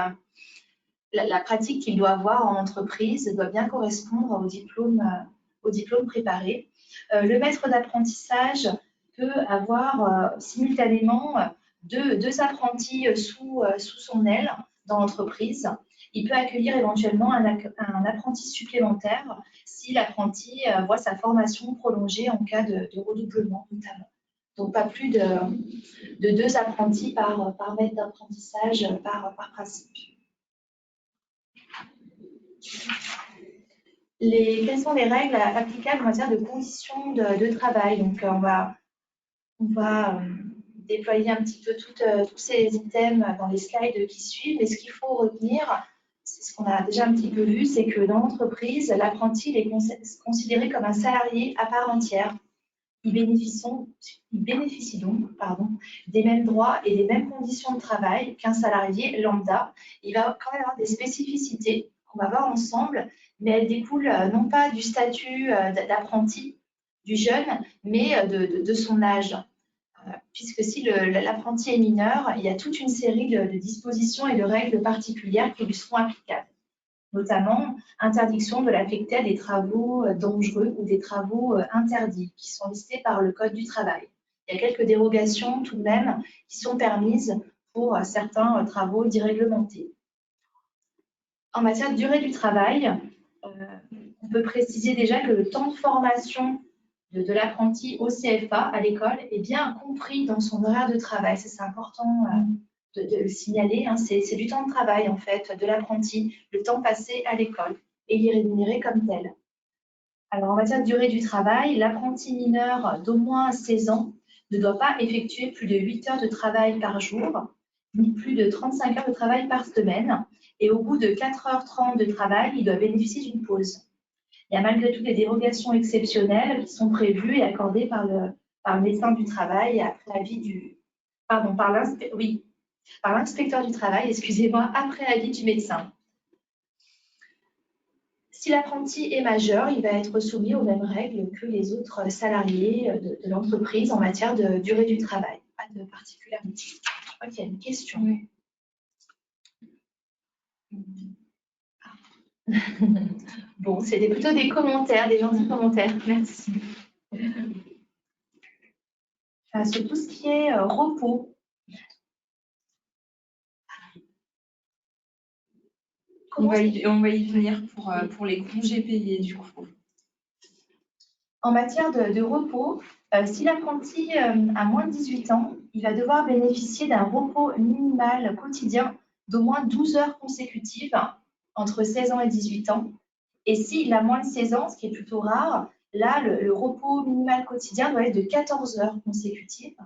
la pratique qu'il doit avoir en entreprise doit bien correspondre au diplôme préparé. Le maître d'apprentissage peut avoir simultanément deux apprentis sous son aile dans l'entreprise. Il peut accueillir éventuellement un apprenti supplémentaire si l'apprenti voit sa formation prolongée en cas de redoublement notamment. Donc pas plus de 2 apprentis par maître d'apprentissage par principe. Quelles sont les règles applicables en matière de conditions de travail? Donc on va déployer un petit peu tous ces items dans les slides qui suivent. Mais ce qu'il faut retenir, c'est ce qu'on a déjà un petit peu vu, c'est que dans l'entreprise, l'apprenti est considéré comme un salarié à part entière. Il bénéficie donc des mêmes droits et des mêmes conditions de travail qu'un salarié lambda. Il va quand même avoir des spécificités qu'on va voir ensemble, mais elles découlent non pas du statut d'apprenti du jeune, mais de son âge. Puisque si l'apprenti est mineur, il y a toute une série de dispositions et de règles particulières qui lui seront applicables. Notamment, interdiction de l'affecter à des travaux dangereux ou des travaux interdits qui sont listés par le Code du travail. Il y a quelques dérogations tout de même qui sont permises pour certains travaux déréglementés. En matière de durée du travail, on peut préciser déjà que le temps de formation de l'apprenti au CFA à l'école est bien compris dans son horaire de travail. C'est important de le signaler. C'est du temps de travail en fait de l'apprenti, le temps passé à l'école. et il est rémunéré comme tel. Alors, en matière de durée du travail, l'apprenti mineur d'au moins 16 ans ne doit pas effectuer plus de 8 heures de travail par jour, ni plus de 35 heures de travail par semaine. Et au bout de 4h30 de travail, il doit bénéficier d'une pause. Il y a malgré tout des dérogations exceptionnelles qui sont prévues et accordées par le médecin du travail après avis du... Pardon, par l'inspecteur du travail, excusez-moi, après avis du médecin. Si l'apprenti est majeur, il va être soumis aux mêmes règles que les autres salariés de l'entreprise en matière de durée du travail. Pas de particularité. Je crois qu'il y a une question. Oui. Bon, c'est plutôt des commentaires, des gentils commentaires. Merci. Sur tout ce qui est repos. On va y venir pour les congés payés, du coup. En matière de repos, si l'apprenti a moins de 18 ans, il va devoir bénéficier d'un repos minimal quotidien d'au moins 12 heures consécutives entre 16 ans et 18 ans. Et s'il a moins de 16 ans, ce qui est plutôt rare, là, le repos minimal quotidien doit être de 14 heures consécutives.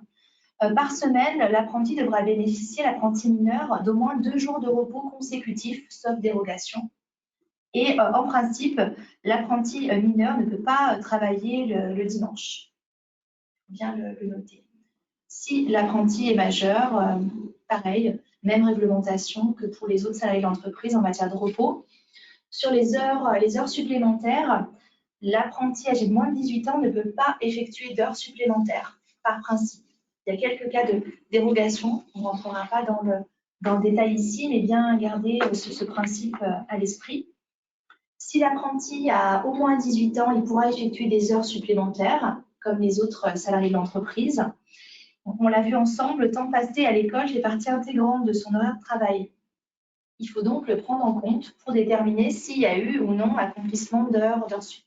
Par semaine, l'apprenti devra bénéficier, l'apprenti mineur, d'au moins 2 jours de repos consécutifs, sauf dérogation. Et en principe, l'apprenti mineur ne peut pas travailler le dimanche. Il faut bien le noter. Si l'apprenti est majeur, pareil, même réglementation que pour les autres salariés de l'entreprise en matière de repos. Sur les heures supplémentaires, l'apprenti âgé de moins de 18 ans ne peut pas effectuer d'heures supplémentaires, par principe. Il y a quelques cas de dérogation, on ne rentrera pas dans le détail ici, mais bien garder ce principe à l'esprit. Si l'apprenti a au moins 18 ans, il pourra effectuer des heures supplémentaires, comme les autres salariés de l'entreprise. On l'a vu ensemble, le temps passé à l'école fait partie intégrante de son horaire de travail. Il faut donc le prendre en compte pour déterminer s'il y a eu ou non accomplissement d'heures sup.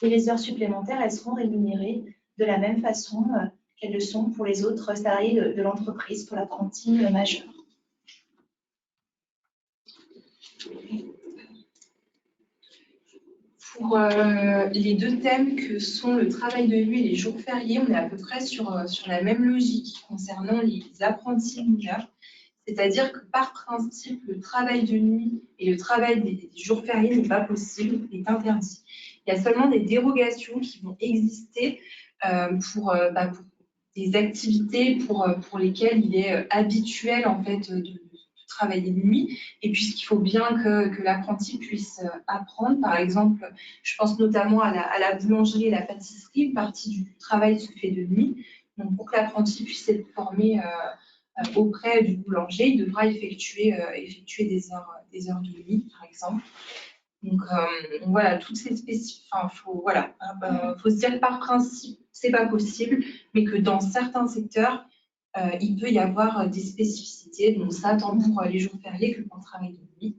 Et les heures supplémentaires, elles seront rémunérées de la même façon qu'elles le sont pour les autres salariés de l'entreprise, pour l'apprenti majeur. Pour les deux thèmes que sont le travail de nuit et les jours fériés, on est à peu près sur la même logique concernant les apprentis mineurs. C'est-à-dire que par principe, le travail de nuit et le travail des jours fériés n'est pas possible, est interdit. Il y a seulement des dérogations qui vont exister pour des activités pour lesquelles il est habituel en fait de travailler de nuit. Et puis, il faut bien que l'apprenti puisse apprendre. Par exemple, je pense notamment à la boulangerie et la pâtisserie. Une partie du travail se fait de nuit. Donc, pour que l'apprenti puisse être formé auprès du boulanger, il devra effectuer des heures de nuit, par exemple. Donc voilà, toutes ces spécificités. Enfin, faut se dire que par principe, c'est pas possible, mais que dans certains secteurs, il peut y avoir des spécificités. Donc ça, tant pour les jours fériés que pour le travail de nuit.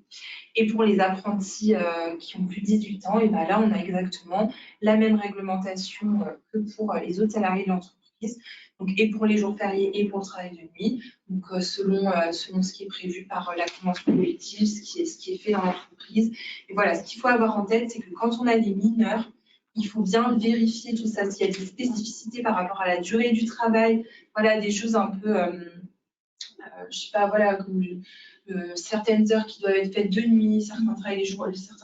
Et pour les apprentis qui ont plus de 18 ans, et ben là, on a exactement la même réglementation que pour les autres salariés de l'entreprise. Donc, et pour les jours fériés et pour le travail de nuit, donc selon ce qui est prévu par la convention collective, ce qui est fait dans l'entreprise. Et voilà, ce qu'il faut avoir en tête, c'est que quand on a des mineurs, il faut bien vérifier tout ça, s'il y a des spécificités par rapport à la durée du travail, voilà, des choses un peu, je sais pas, voilà, comme certaines heures qui doivent être faites de nuit, certains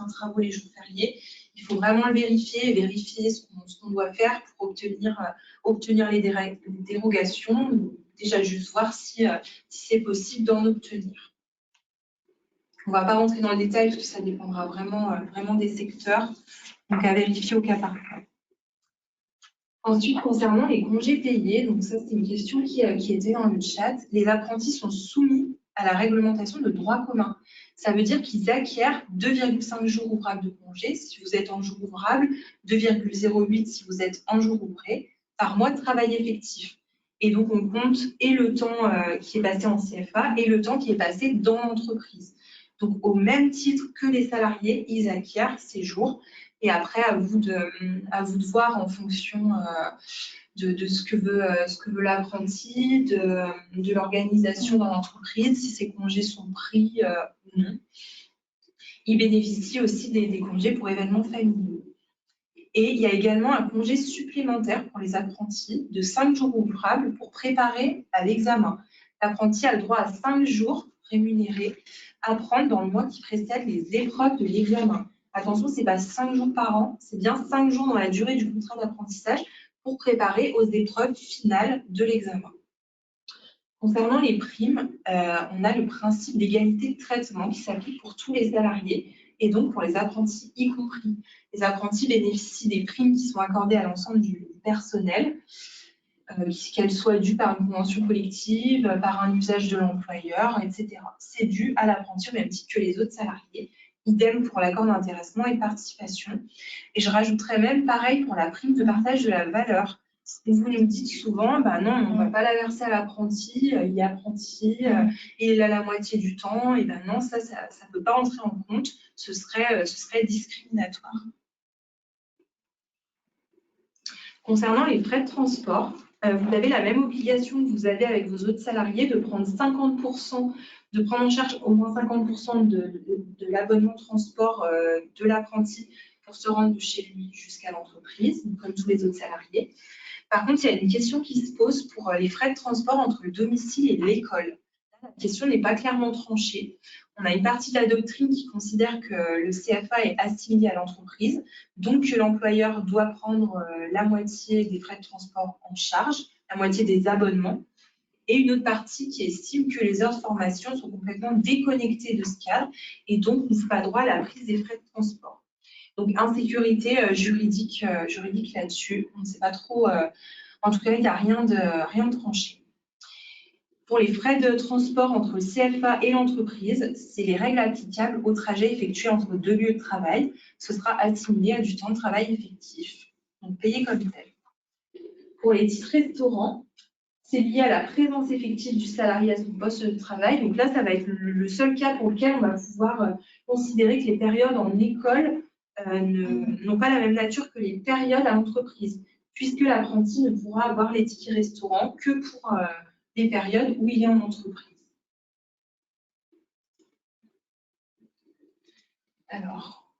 travaux les jours fériés. Il faut vraiment le vérifier ce qu'on doit faire pour obtenir les dérogations, déjà juste voir si c'est possible d'en obtenir. On ne va pas rentrer dans le détail parce que ça dépendra vraiment des secteurs, donc à vérifier au cas par cas. Ensuite, concernant les congés payés, donc ça c'est une question qui était dans le chat, les apprentis sont soumis à la réglementation de droit commun. Ça veut dire qu'ils acquièrent 2,5 jours ouvrables de congé si vous êtes en jour ouvrable, 2,08 si vous êtes en jour ouvré, par mois de travail effectif. Et donc on compte et le temps qui est passé en CFA et le temps qui est passé dans l'entreprise. Donc au même titre que les salariés, ils acquièrent ces jours. Et après, à vous de voir en fonction de ce que veut l'apprenti, de l'organisation dans l'entreprise, si ces congés sont pris ou non. Ils bénéficient aussi des congés pour événements familiaux. Et il y a également un congé supplémentaire pour les apprentis de 5 jours ouvrables pour préparer à l'examen. L'apprenti a le droit à 5 jours rémunérés à prendre dans le mois qui précède les épreuves de l'examen. Attention, ce n'est pas 5 jours par an, c'est bien 5 jours dans la durée du contrat d'apprentissage pour préparer aux épreuves finales de l'examen. Concernant les primes, on a le principe d'égalité de traitement qui s'applique pour tous les salariés et donc pour les apprentis y compris. Les apprentis bénéficient des primes qui sont accordées à l'ensemble du personnel, qu'elles soient dues par une convention collective, par un usage de l'employeur, etc. C'est dû à l'apprenti au même titre que les autres salariés. Idem pour l'accord d'intéressement et de participation. Et je rajouterais même pareil pour la prime de partage de la valeur. Vous nous dites souvent, bah non, on ne va pas la verser à l'apprenti, il est apprenti et il a la moitié du temps. Et ben non, ça ne peut pas entrer en compte, ce serait discriminatoire. Concernant les frais de transport, vous avez la même obligation que vous avez avec vos autres salariés de prendre 50%, de prendre en charge au moins 50% de l'abonnement transport de l'apprenti pour se rendre de chez lui jusqu'à l'entreprise, comme tous les autres salariés. Par contre, il y a une question qui se pose pour les frais de transport entre le domicile et l'école. La question n'est pas clairement tranchée. On a une partie de la doctrine qui considère que le CFA est assimilé à l'entreprise, donc que l'employeur doit prendre la moitié des frais de transport en charge, la moitié des abonnements, et une autre partie qui estime que les heures de formation sont complètement déconnectées de ce cadre et donc n'ouvrent pas droit à la prise des frais de transport. Donc, insécurité juridique là-dessus. On ne sait pas trop. En tout cas, il n'y a rien de tranché. Pour les frais de transport entre le CFA et l'entreprise, c'est les règles applicables au trajet effectué entre deux lieux de travail. Ce sera assimilé à du temps de travail effectif, donc payé comme tel. Pour les titres restaurants, c'est lié à la présence effective du salarié à son poste de travail. Donc là, ça va être le seul cas pour lequel on va pouvoir considérer que les périodes en école n'ont pas la même nature que les périodes à l'entreprise, puisque l'apprenti ne pourra avoir les tickets restaurants que pour les périodes où il est en entreprise. Alors,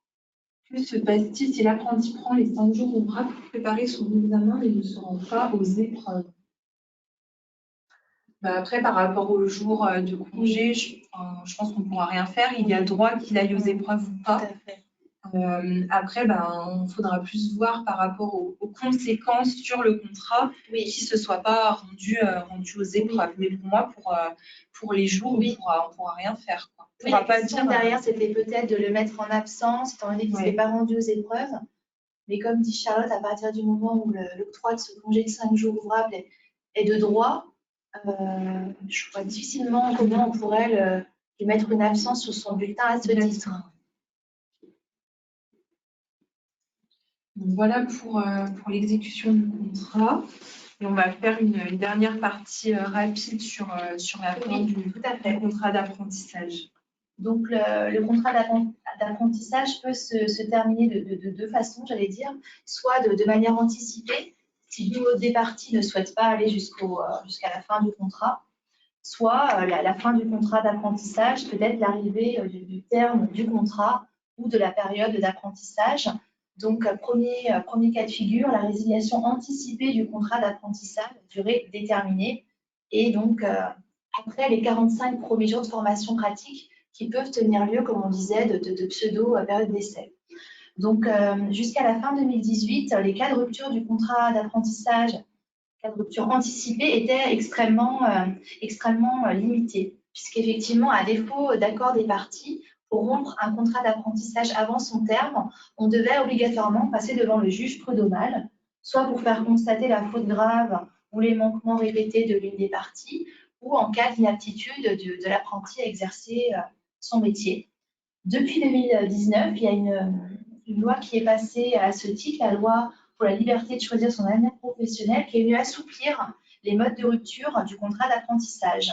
que se passe-t-il si l'apprenti prend les 5 jours ouvrables pour préparer son examen et ne se rend pas aux épreuves? Après, par rapport au jour de congé, je pense qu'on ne pourra rien faire. Il y a le droit qu'il aille aux épreuves ou pas. Après, il faudra plus voir par rapport aux conséquences sur le contrat qui ne se soit pas rendu aux épreuves. Mais pour moi, pour les jours, on ne pourra rien faire. Oui, la question derrière, c'était peut-être de le mettre en absence, étant donné qu'il ne s'est pas rendu aux épreuves. Mais comme dit Charlotte, à partir du moment où l'octroi de ce congé de 5 jours ouvrables est de droit, je vois difficilement comment on pourrait lui mettre une absence sur son bulletin à ce titre. Donc voilà pour l'exécution du contrat. Et on va faire une dernière partie rapide sur la fin du contrat d'apprentissage. Donc, le contrat d'apprentissage peut se terminer de deux façons, j'allais dire, soit de manière anticipée, si l'une des parties ne souhaite pas aller jusqu'à la fin du contrat, soit la fin du contrat d'apprentissage, peut-être l'arrivée du terme du contrat ou de la période d'apprentissage. Donc, premier cas de figure, la résiliation anticipée du contrat d'apprentissage à durée déterminée. Et donc, après les 45 premiers jours de formation pratique qui peuvent tenir lieu, comme on disait, de pseudo-période d'essai. Donc, jusqu'à la fin 2018, les cas de rupture du contrat d'apprentissage, cas de rupture anticipée, étaient extrêmement limités, puisqu'effectivement, à défaut d'accord des parties, pour rompre un contrat d'apprentissage avant son terme, on devait obligatoirement passer devant le juge prud'homal, soit pour faire constater la faute grave ou les manquements répétés de l'une des parties, ou en cas d'inaptitude de l'apprenti à exercer son métier. Depuis 2019, il y a une loi qui est passée à ce titre, la loi pour la liberté de choisir son avenir professionnel, qui est venue assouplir les modes de rupture du contrat d'apprentissage.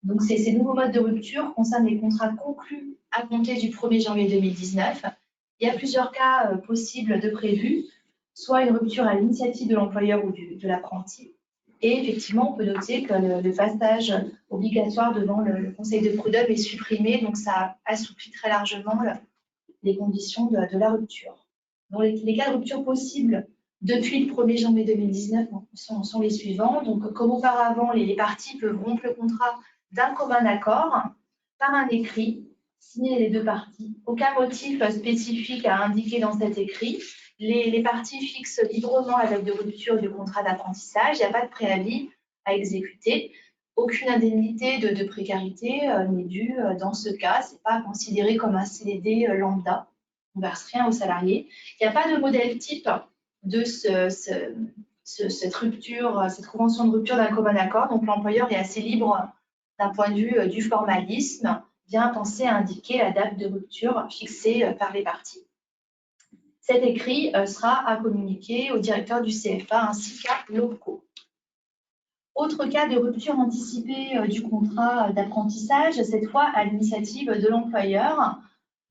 Donc, ces nouveaux modes de rupture concernent les contrats conclus à compter du 1er janvier 2019. Il y a plusieurs cas possibles de prévus, soit une rupture à l'initiative de l'employeur ou de l'apprenti. Et effectivement, on peut noter que le passage obligatoire devant le conseil de prud'homme est supprimé, donc ça assouplit très largement les conditions de la rupture. Donc, les cas de rupture possibles depuis le 1er janvier 2019 sont les suivants. Donc, comme auparavant, les parties peuvent rompre le contrat d'un commun accord par un écrit signé les deux parties. Aucun motif spécifique à indiquer dans cet écrit. Les parties fixent librement la date de rupture du contrat d'apprentissage. Il n'y a pas de préavis à exécuter. Aucune indemnité de précarité n'est due dans ce cas. Ce n'est pas considéré comme un CDD lambda. On ne verse rien aux salariés. Il n'y a pas de modèle type de cette rupture, cette convention de rupture d'un commun accord. Donc l'employeur est assez libre d'un point de vue du formalisme, bien pensé à indiquer la date de rupture fixée par les parties. Cet écrit sera à communiquer au directeur du CFA ainsi qu'à l'OPCO. Autre cas de rupture anticipée du contrat d'apprentissage, cette fois à l'initiative de l'employeur.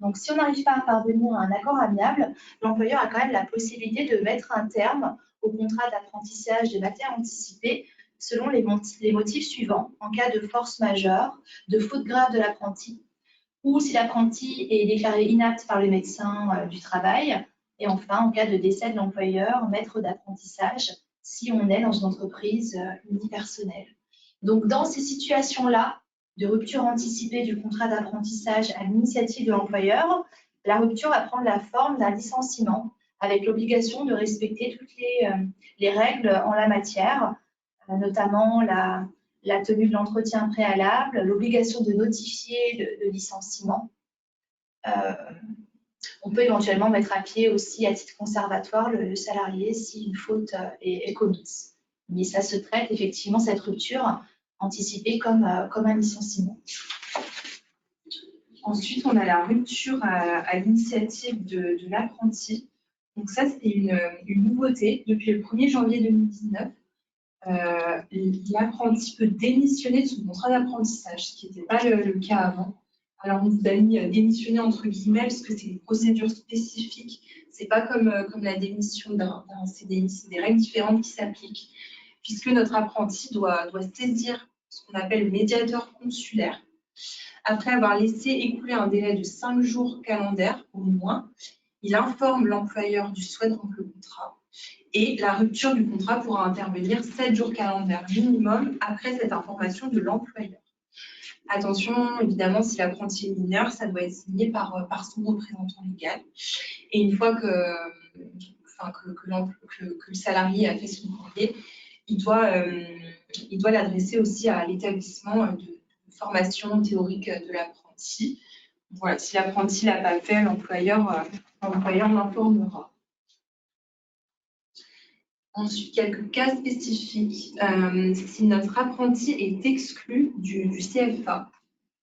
Donc, si on n'arrive pas à parvenir à un accord amiable, l'employeur a quand même la possibilité de mettre un terme au contrat d'apprentissage de matière anticipée selon les motifs suivants. En cas de force majeure, de faute grave de l'apprenti, ou si l'apprenti est déclaré inapte par le médecin du travail, et enfin, en cas de décès de l'employeur, maître d'apprentissage, si on est dans une entreprise unipersonnelle. Donc, dans ces situations-là, de rupture anticipée du contrat d'apprentissage à l'initiative de l'employeur, la rupture va prendre la forme d'un licenciement avec l'obligation de respecter toutes les règles en la matière, notamment la tenue de l'entretien préalable, l'obligation de notifier le licenciement. On peut éventuellement mettre à pied aussi à titre conservatoire le salarié si une faute est commise. Mais ça se traite effectivement, cette rupture anticipée comme un licenciement. Ensuite, on a la rupture à l'initiative de l'apprenti. Donc ça, c'est une nouveauté depuis le 1er janvier 2019. L'apprenti peut démissionner de son contrat d'apprentissage, ce qui n'était pas le cas avant. Alors, on vous a mis démissionner entre guillemets parce que c'est une procédure spécifique. C'est pas comme la démission d'un CDI, c'est des règles différentes qui s'appliquent, puisque notre apprenti doit saisir ce qu'on appelle le médiateur consulaire. Après avoir laissé écouler un délai de 5 jours calendaires au moins, il informe l'employeur du souhait de rompre le contrat. Et la rupture du contrat pourra intervenir 7 jours calendaires minimum après cette information de l'employeur. Attention, évidemment, si l'apprenti est mineur, ça doit être signé par son représentant légal. Et une fois que le salarié a fait son courrier, il doit l'adresser aussi à l'établissement de formation théorique de l'apprenti. Voilà, si l'apprenti ne l'a pas fait, l'employeur l'informera. Ensuite, quelques cas spécifiques. Si notre apprenti est exclu du CFA,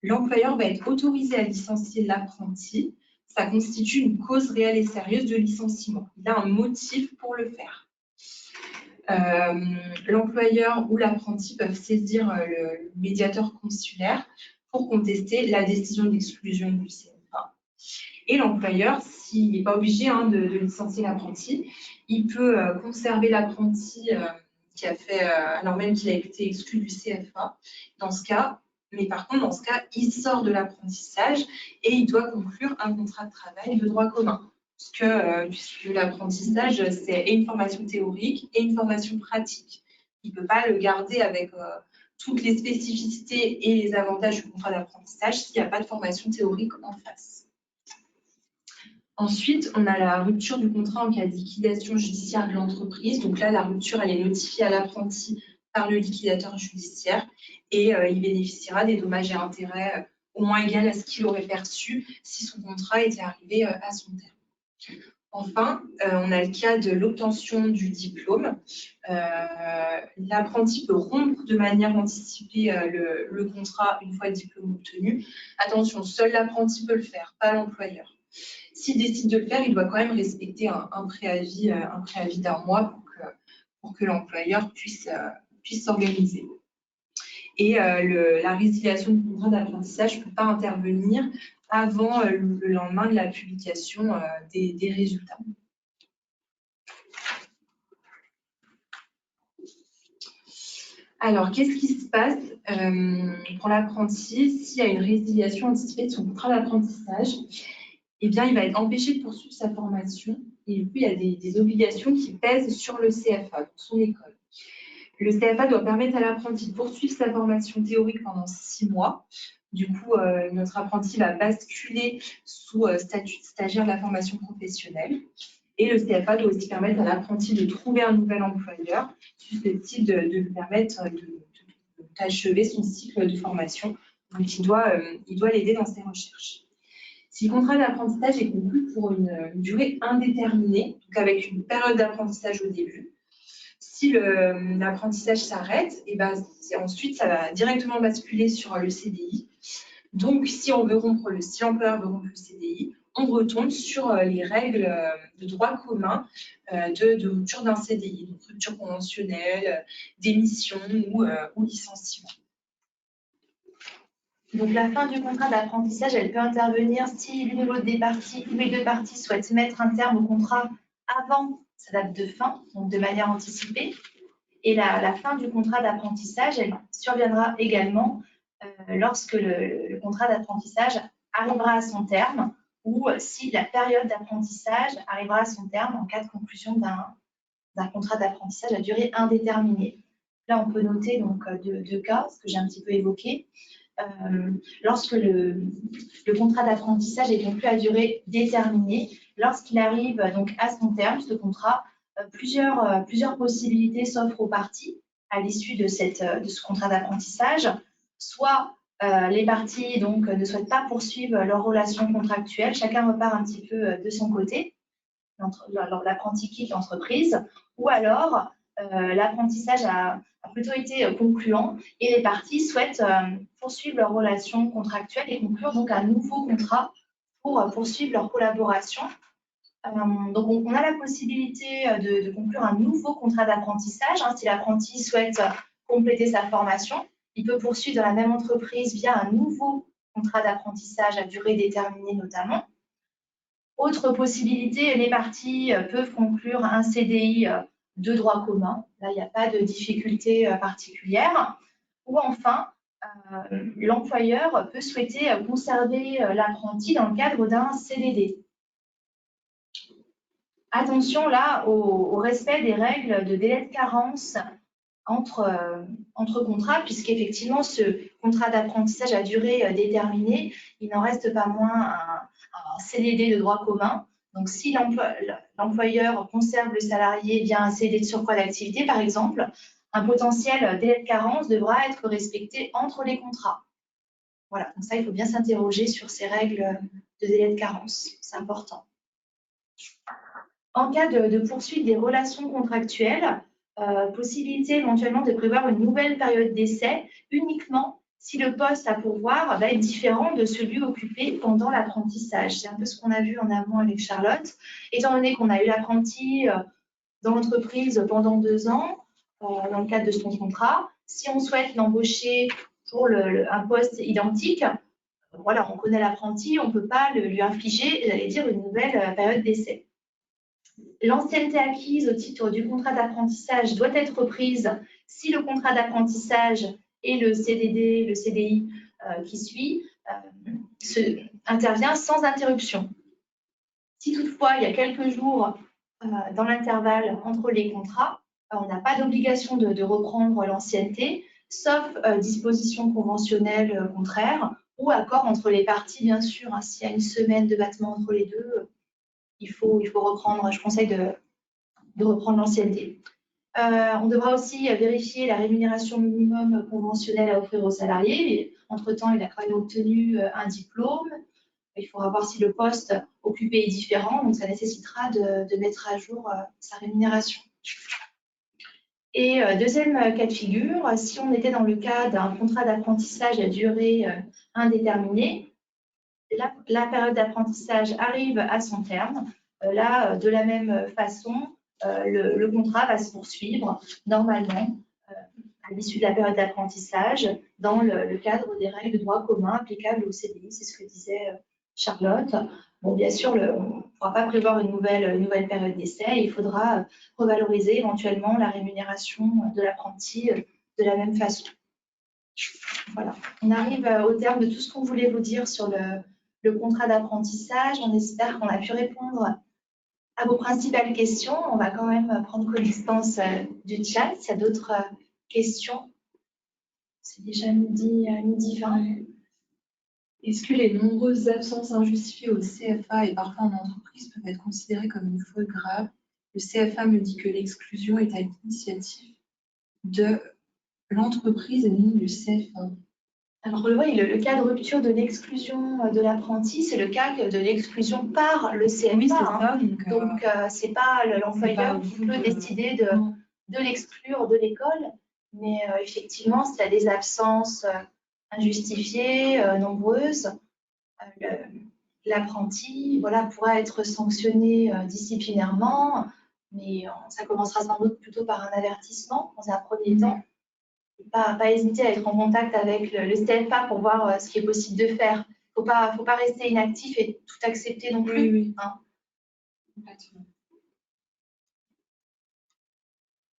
l'employeur va être autorisé à licencier l'apprenti. Ça constitue une cause réelle et sérieuse de licenciement. Il a un motif pour le faire. L'employeur ou l'apprenti peuvent saisir le médiateur consulaire pour contester la décision d'exclusion du CFA. Et l'employeur, s'il n'est pas obligé de licencier l'apprenti, il peut conserver l'apprenti qui a fait, alors même qu'il a été exclu du CFA. Mais par contre, dans ce cas, il sort de l'apprentissage et il doit conclure un contrat de travail de droit commun. Puisque l'apprentissage, c'est une formation théorique et une formation pratique. Il ne peut pas le garder avec toutes les spécificités et les avantages du contrat d'apprentissage s'il n'y a pas de formation théorique en face. Ensuite, on a la rupture du contrat en cas de liquidation judiciaire de l'entreprise. Donc là, la rupture, elle est notifiée à l'apprenti par le liquidateur judiciaire et il bénéficiera des dommages et intérêts au moins égal à ce qu'il aurait perçu si son contrat était arrivé à son terme. Enfin, on a le cas de l'obtention du diplôme. L'apprenti peut rompre de manière anticipée le contrat une fois le diplôme obtenu. Attention, seul l'apprenti peut le faire, pas l'employeur. S'il décide de le faire, il doit quand même respecter un préavis d'un mois pour que l'employeur puisse s'organiser. Et la résiliation du contrat d'apprentissage ne peut pas intervenir avant le lendemain de la publication des résultats. Alors, qu'est-ce qui se passe pour l'apprenti s'il y a une résiliation anticipée de son contrat d'apprentissage? eh bien, il va être empêché de poursuivre sa formation. Et du coup, il y a des obligations qui pèsent sur le CFA, donc son école. Le CFA doit permettre à l'apprenti de poursuivre sa formation théorique pendant 6 mois. Du coup, notre apprenti va basculer sous statut de stagiaire de la formation professionnelle. Et le CFA doit aussi permettre à l'apprenti de trouver un nouvel employeur susceptible de lui permettre d'achever son cycle de formation. Donc, il doit l'aider dans ses recherches. Si le contrat d'apprentissage est conclu pour une durée indéterminée, donc avec une période d'apprentissage au début, si l'apprentissage s'arrête, et ben, ensuite, ça va directement basculer sur le CDI. Donc, si l'employeur veut rompre le CDI, on retombe sur les règles de droit commun de rupture d'un CDI, donc rupture conventionnelle, démission ou licenciement. Donc, la fin du contrat d'apprentissage, elle peut intervenir si l'une ou des parties, ou les deux parties souhaitent mettre un terme au contrat avant sa date de fin, donc de manière anticipée. Et la fin du contrat d'apprentissage, elle surviendra également lorsque le contrat d'apprentissage arrivera à son terme ou si la période d'apprentissage arrivera à son terme en cas de conclusion d'un contrat d'apprentissage à durée indéterminée. Là, on peut noter donc deux cas, ce que j'ai un petit peu évoqué. Lorsque le contrat d'apprentissage est conclu à durée déterminée, lorsqu'il arrive donc à son terme, ce contrat, plusieurs possibilités s'offrent aux parties à l'issue de ce contrat d'apprentissage. Soit les parties donc, ne souhaitent pas poursuivre leur relation contractuelle, chacun repart un petit peu de son côté, l'apprenti quitte l'entreprise, ou alors l'apprentissage a plutôt été concluant et les parties souhaitent poursuivre leur relation contractuelle et conclure donc un nouveau contrat pour poursuivre leur collaboration. Donc, on a la possibilité de conclure un nouveau contrat d'apprentissage. Si l'apprenti souhaite compléter sa formation, il peut poursuivre dans la même entreprise via un nouveau contrat d'apprentissage à durée déterminée notamment. Autre possibilité, les parties peuvent conclure un CDI de droit commun. Là, il n'y a pas de difficulté particulière. Ou enfin, l'employeur peut souhaiter conserver l'apprenti dans le cadre d'un CDD. Attention là au respect des règles de délai de carence entre contrats, puisqu'effectivement, ce contrat d'apprentissage à durée déterminée, il n'en reste pas moins un CDD de droit commun. Donc, si l'employeur conserve le salarié via un CDD de surcroît d'activité, par exemple, un potentiel délai de carence devra être respecté entre les contrats. Voilà, donc ça, il faut bien s'interroger sur ces règles de délai de carence. C'est important. En cas de poursuite des relations contractuelles, possibilité éventuellement de prévoir une nouvelle période d'essai uniquement si le poste à pourvoir va être différent de celui occupé pendant l'apprentissage. C'est un peu ce qu'on a vu en amont avec Charlotte. Étant donné qu'on a eu l'apprenti dans l'entreprise pendant 2 ans, dans le cadre de son contrat, si on souhaite l'embaucher pour un poste identique, voilà, on connaît l'apprenti, on ne peut pas lui infliger, j'allais dire, une nouvelle période d'essai. L'ancienneté acquise au titre du contrat d'apprentissage doit être reprise si le contrat d'apprentissage et le CDD, le CDI qui suit intervient sans interruption. Si toutefois il y a quelques jours dans l'intervalle entre les contrats, on n'a pas d'obligation de reprendre l'ancienneté, sauf disposition conventionnelle contraire ou accord entre les parties, bien sûr. S'il y a une semaine de battement entre les deux, il faut reprendre, je conseille de reprendre l'ancienneté. On devra aussi vérifier la rémunération minimum conventionnelle à offrir aux salariés. Entre-temps, il a quand même obtenu un diplôme. Il faudra voir si le poste occupé est différent, donc ça nécessitera de mettre à jour sa rémunération. Et deuxième cas de figure, si on était dans le cas d'un contrat d'apprentissage à durée indéterminée, la période d'apprentissage arrive à son terme. Là, de la même façon, le contrat va se poursuivre normalement à l'issue de la période d'apprentissage dans le cadre des règles de droit commun applicables au CDI. C'est ce que disait Charlotte. Bon, bien sûr, on ne pourra pas prévoir une nouvelle période d'essai. Il faudra revaloriser éventuellement la rémunération de l'apprenti de la même façon. Voilà, on arrive au terme de tout ce qu'on voulait vous dire sur le le contrat d'apprentissage. On espère qu'on a pu répondre à vos principales questions. On va quand même prendre connaissance du chat. S'il y a d'autres questions, c'est déjà midi 20. Est-ce que les nombreuses absences injustifiées au CFA et parfois en entreprise peuvent être considérées comme une faute grave? Le CFA me dit que l'exclusion est à l'initiative de l'entreprise et non du CFA. Alors, oui, le cas de rupture de l'exclusion de l'apprenti, c'est le cas de l'exclusion par le CFA. Oui, c'est ça. Donc, c'est pas l'employeur qui peut décider de l'exclure de l'école. Mais effectivement, s'il y a des absences injustifiées, nombreuses, l'apprenti pourra être sanctionné disciplinairement, mais ça commencera sans doute plutôt par un avertissement dans un premier temps. Pas hésiter à être en contact avec le CFA pour voir ce qui est possible de faire. Faut pas rester inactif et tout accepter non plus. Oui. Hein.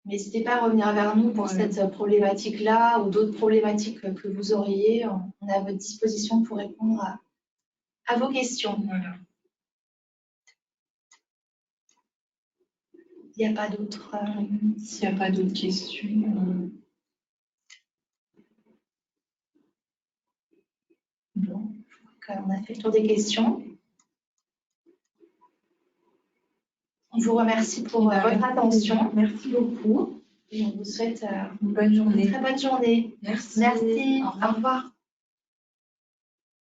N'hésitez pas à revenir vers nous pour cette problématique-là ou d'autres problématiques que vous auriez. On est à votre disposition pour répondre à vos questions. Voilà. Il n'y a pas d'autres... S'il n'y a pas d'autres questions... Bon, je crois qu'on a fait le tour des questions. On vous remercie pour votre attention. Merci beaucoup. Et on vous souhaite une bonne journée. Une très bonne journée. Merci. Merci. Au revoir. Au revoir.